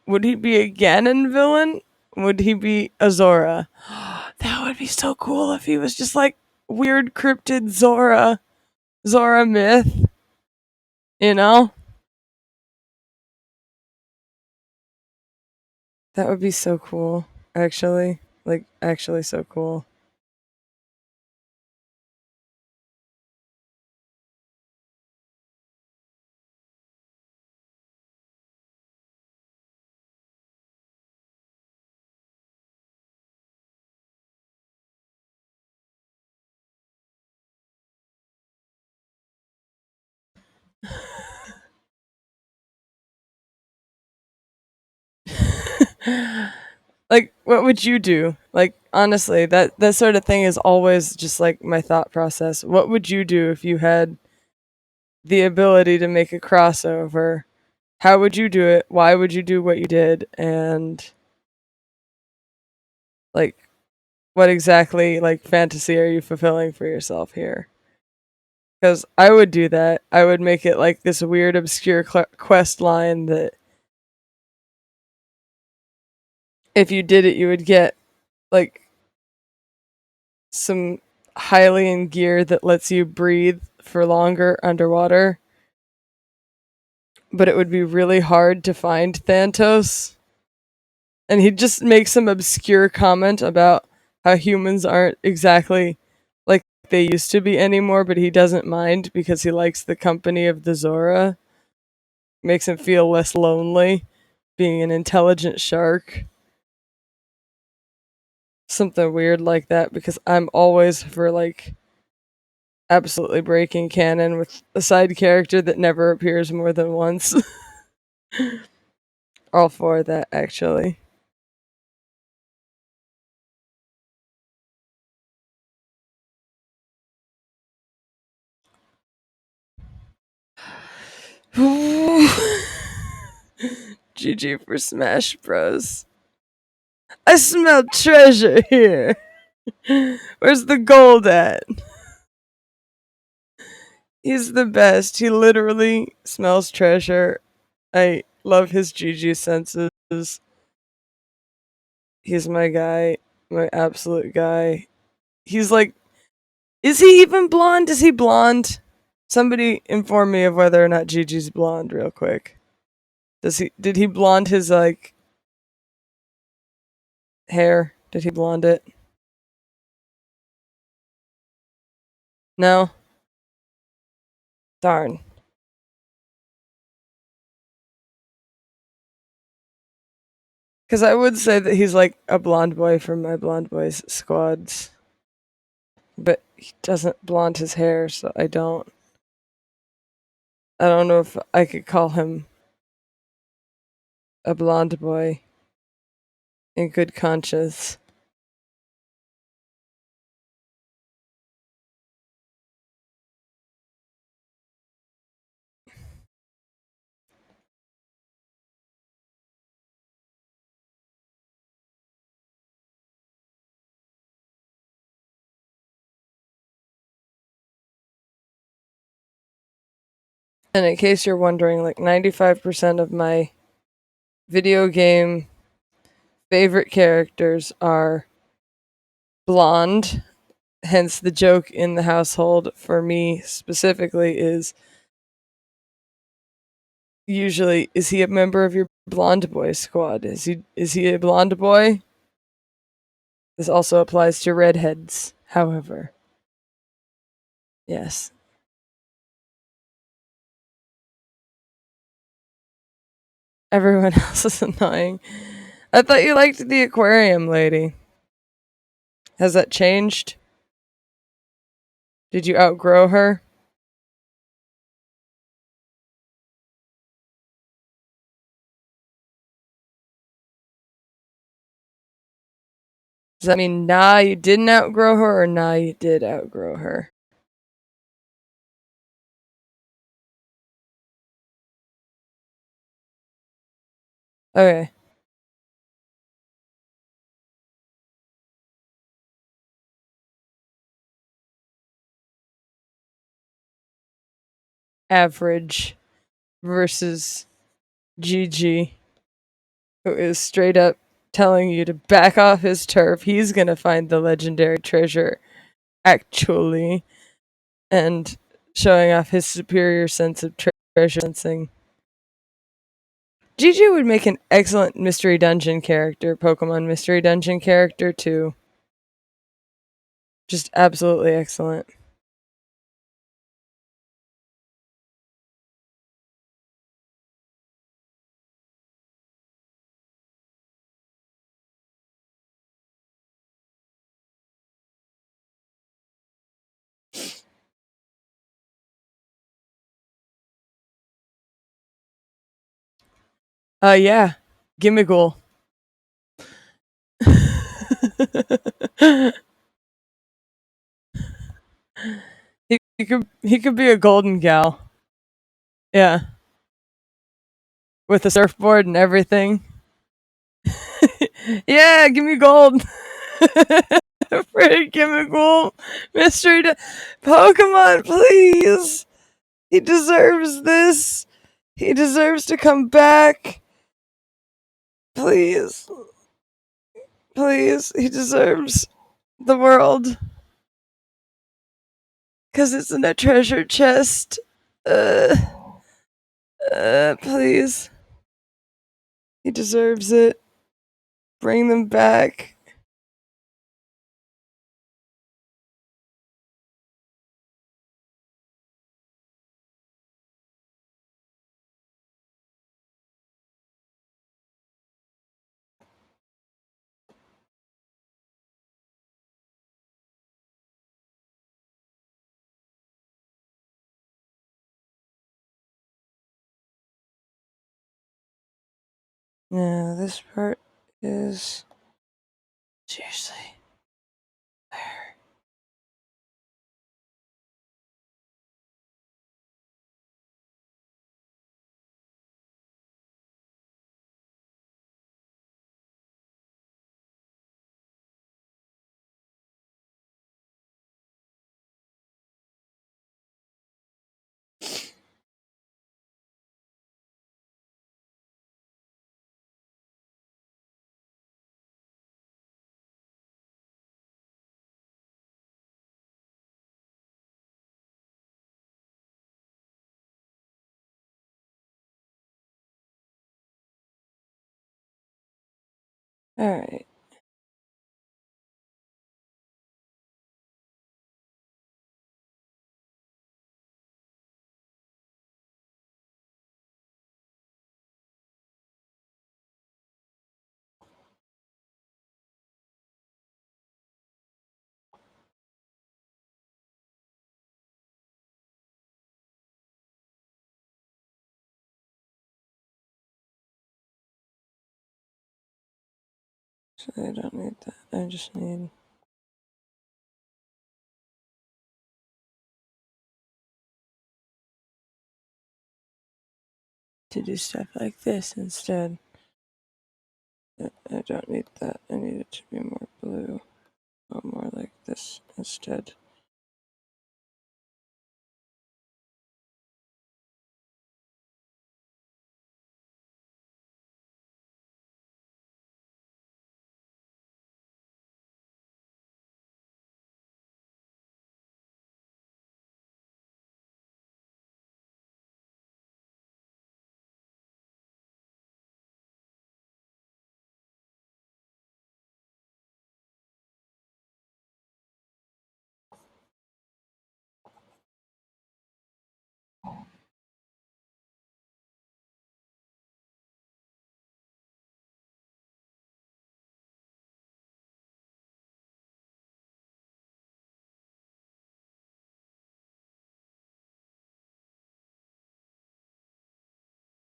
Speaker 1: would he be a Ganon villain? Would he be Azora? That would be so cool if he was just like weird cryptid Zora myth, you know? That would be so cool, actually. Like, actually so cool. Like, what would you do? Like, honestly, that sort of thing is always just like my thought process. What would you do if you had the ability to make a crossover? How would you do it? Why would you do what you did? And like, what exactly like fantasy are you fulfilling for yourself here? Because I would do that. I would make it like this weird, obscure quest line that if you did it, you would get like some Hylian gear that lets you breathe for longer underwater. But it would be really hard to find Thantos. And he'd just make some obscure comment about how humans aren't exactly like they used to be anymore, but he doesn't mind because he likes the company of the Zora. Makes him feel less lonely being an intelligent shark. Something weird like that because I'm always for like absolutely breaking canon with a side character that never appears more than once. All for that actually. GG for Smash Bros. I smell treasure here. Where's the gold at? He's the best. He literally smells treasure. I love his GG senses. He's my guy, my absolute guy. He's like, is he even blonde? Is he blonde? Somebody inform me of whether or not Gigi's blonde, real quick. Does he? Did he blonde his like hair? Did he blonde it? No. Darn. Because I would say that he's like a blonde boy from my blonde boys squads, but he doesn't blonde his hair, so I don't. I don't know if I could call him a blonde boy in good conscience. And in case you're wondering, like 95% of my video game favorite characters are blonde. Hence, the joke in the household for me specifically is usually, is he a member of your blonde boy squad? Is he a blonde boy? This also applies to redheads, however. Yes. Everyone else is annoying. I thought you liked the aquarium lady. Has that changed? Did you outgrow her? Does that mean nah, you didn't outgrow her, or nah, you did outgrow her? Okay. Average versus GG, who is straight up telling you to back off his turf. He's gonna find the legendary treasure, actually, and showing off his superior sense of treasure sensing. GG would make an excellent mystery dungeon character, Pokemon mystery dungeon character, too. Just absolutely excellent. Yeah. Gimmighoul. he could be a golden gal. Yeah. With a surfboard and everything. Yeah, give me gold. Pretty Gimmighoul. Mystery Pokemon, please. He deserves this. He deserves to come back. Please. Please. He deserves the world. Because it's in a treasure chest. Uh, please. He deserves it. Bring them back. Yeah, this part is seriously. Alright. So I don't need that. I just need to do stuff like this instead. I don't need that. I need it to be more blue. Or more like this instead.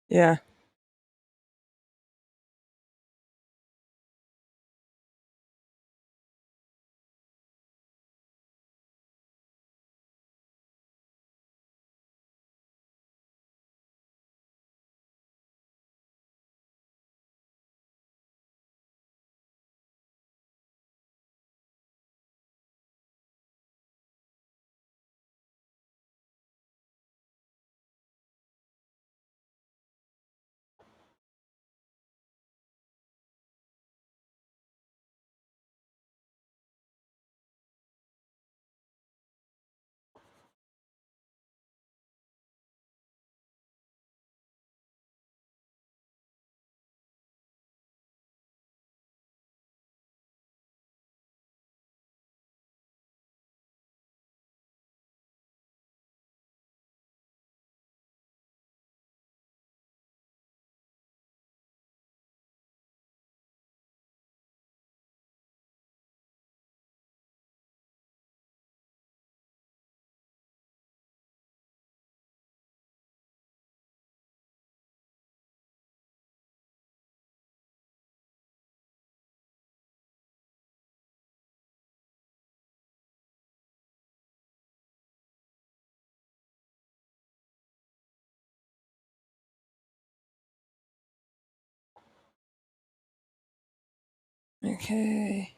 Speaker 1: Yeah. Okay.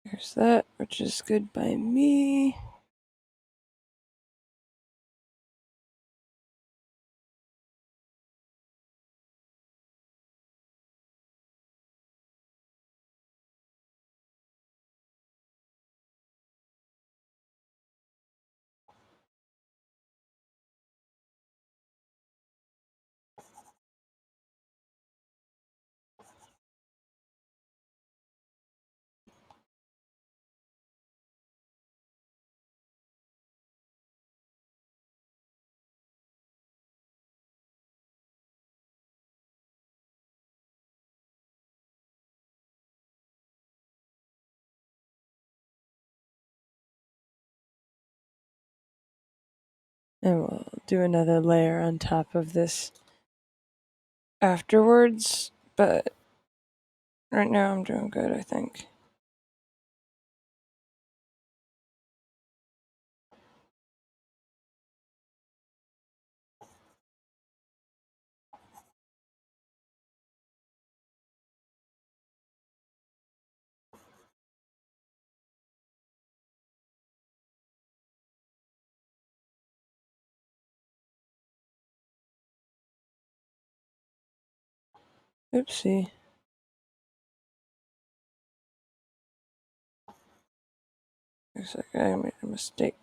Speaker 1: There's that, which is good by me. And we'll do another layer on top of this afterwards, but right now I'm doing good, I think. Oopsie. Looks like I made a mistake.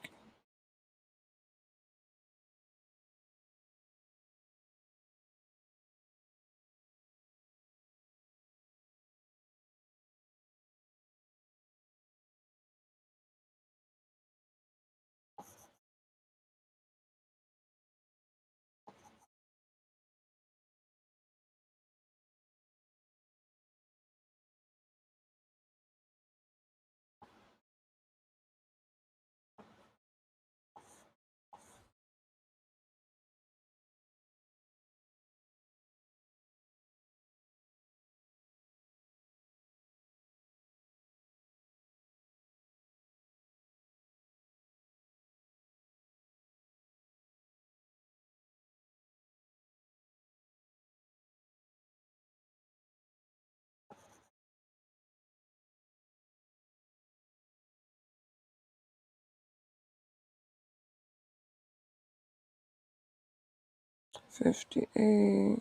Speaker 1: $58.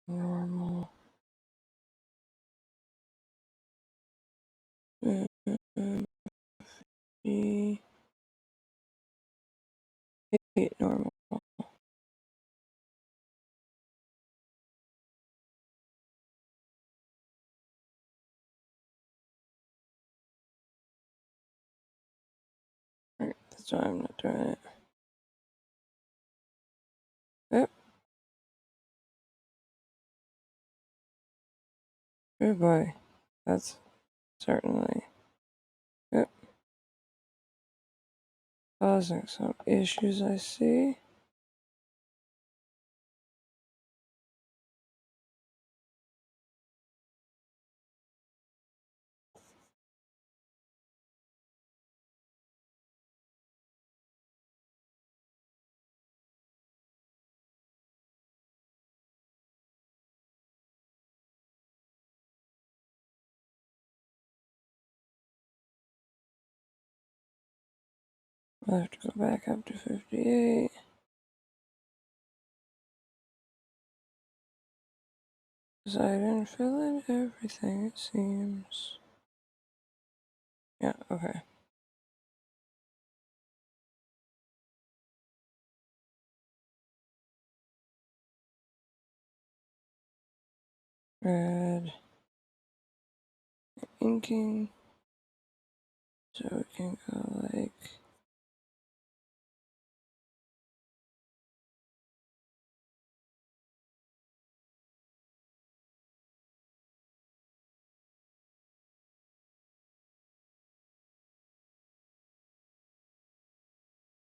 Speaker 1: Normal. normal. Alright, that's why I'm not doing it. Yep. Good boy. That's certainly, yep, causing some issues, I see. I'll have to go back up to 58. Because I didn't fill in everything, it seems. Yeah, okay. Red inking. So we can go like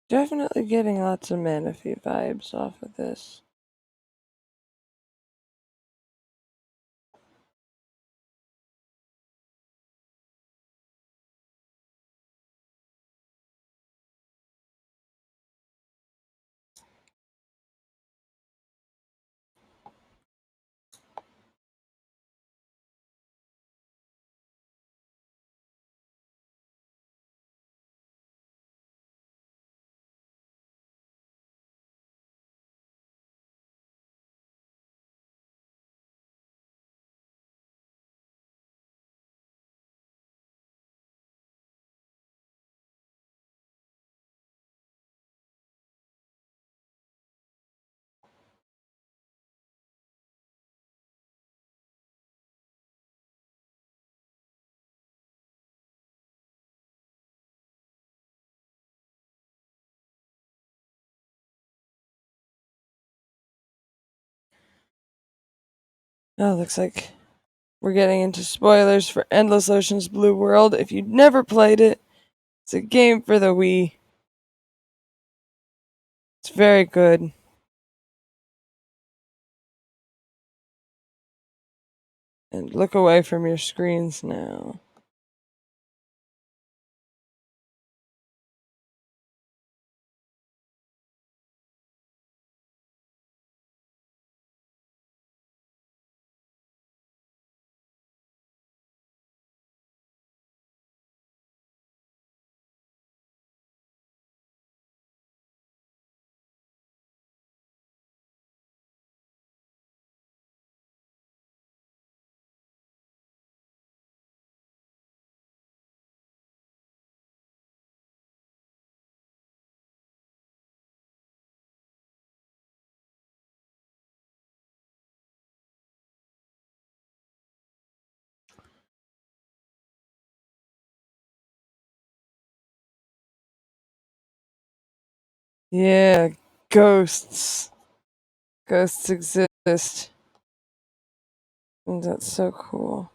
Speaker 1: definitely getting lots of Manaphy vibes off of this. Oh, looks like we're getting into spoilers for Endless Ocean's Blue World. If you've never played it, it's a game for the Wii. It's very good. And look away from your screens now. Yeah, ghosts. Ghosts exist. And that's so cool.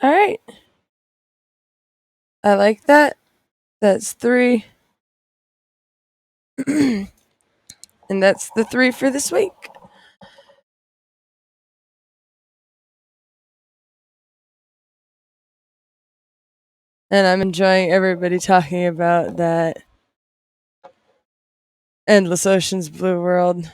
Speaker 1: Alright. I like that. That's 3. And that's the 3 for this week. And I'm enjoying everybody talking about that Endless Ocean's Blue World.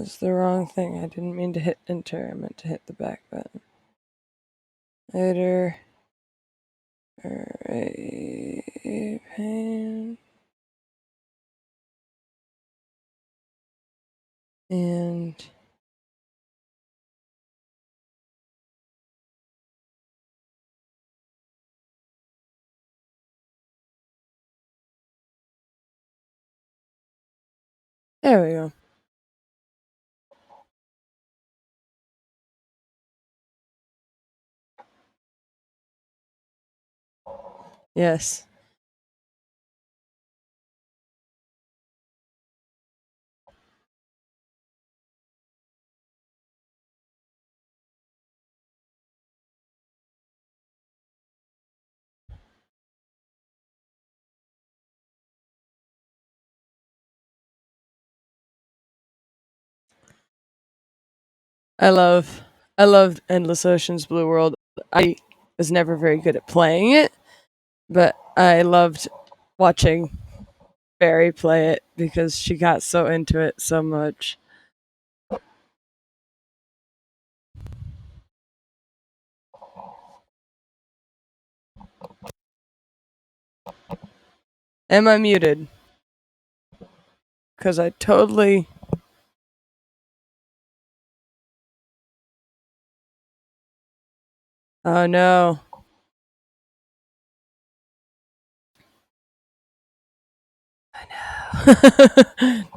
Speaker 1: was the wrong thing. I didn't mean to hit enter. I meant to hit the back button. Editor. Array pane. And there we go. Yes. I love Endless Ocean's Blue World. I was never very good at playing it, but I loved watching Barry play it because she got so into it so much. Am I muted? Because I totally. Oh no.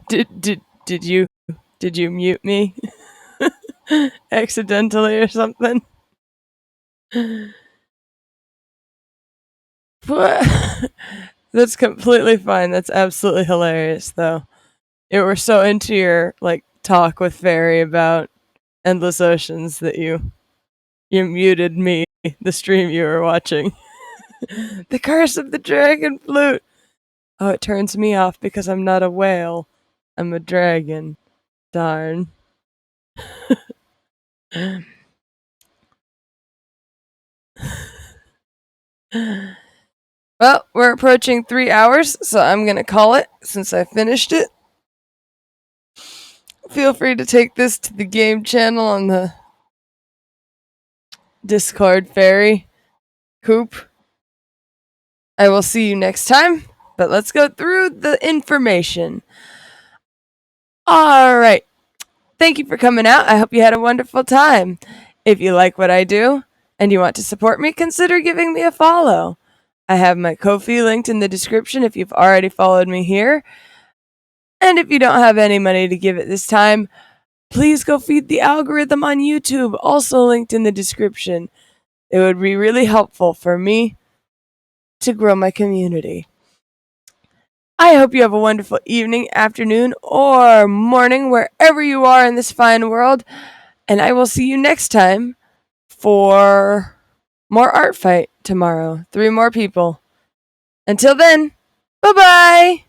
Speaker 1: did you mute me accidentally or something? What? That's completely fine. That's absolutely hilarious, though. You were so into your talk with Fairy about Endless Oceans that you muted me, the stream you were watching. The Curse of the Dragon Flute. Oh, it turns me off because I'm not a whale. I'm a dragon. Darn. Well, we're approaching 3 hours, so I'm gonna call it since I finished it. Feel free to take this to the game channel on the Discord Fairy Coop. I will see you next time, but let's go through the information. Alright. Thank you for coming out. I hope you had a wonderful time. If you like what I do and you want to support me, consider giving me a follow. I have my Ko-fi linked in the description if you've already followed me here. And if you don't have any money to give at this time, please go feed the algorithm on YouTube, also linked in the description. It would be really helpful for me to grow my community. I hope you have a wonderful evening, afternoon, or morning, wherever you are in this fine world. And I will see you next time for more Artfight tomorrow. 3 more people. Until then, bye-bye!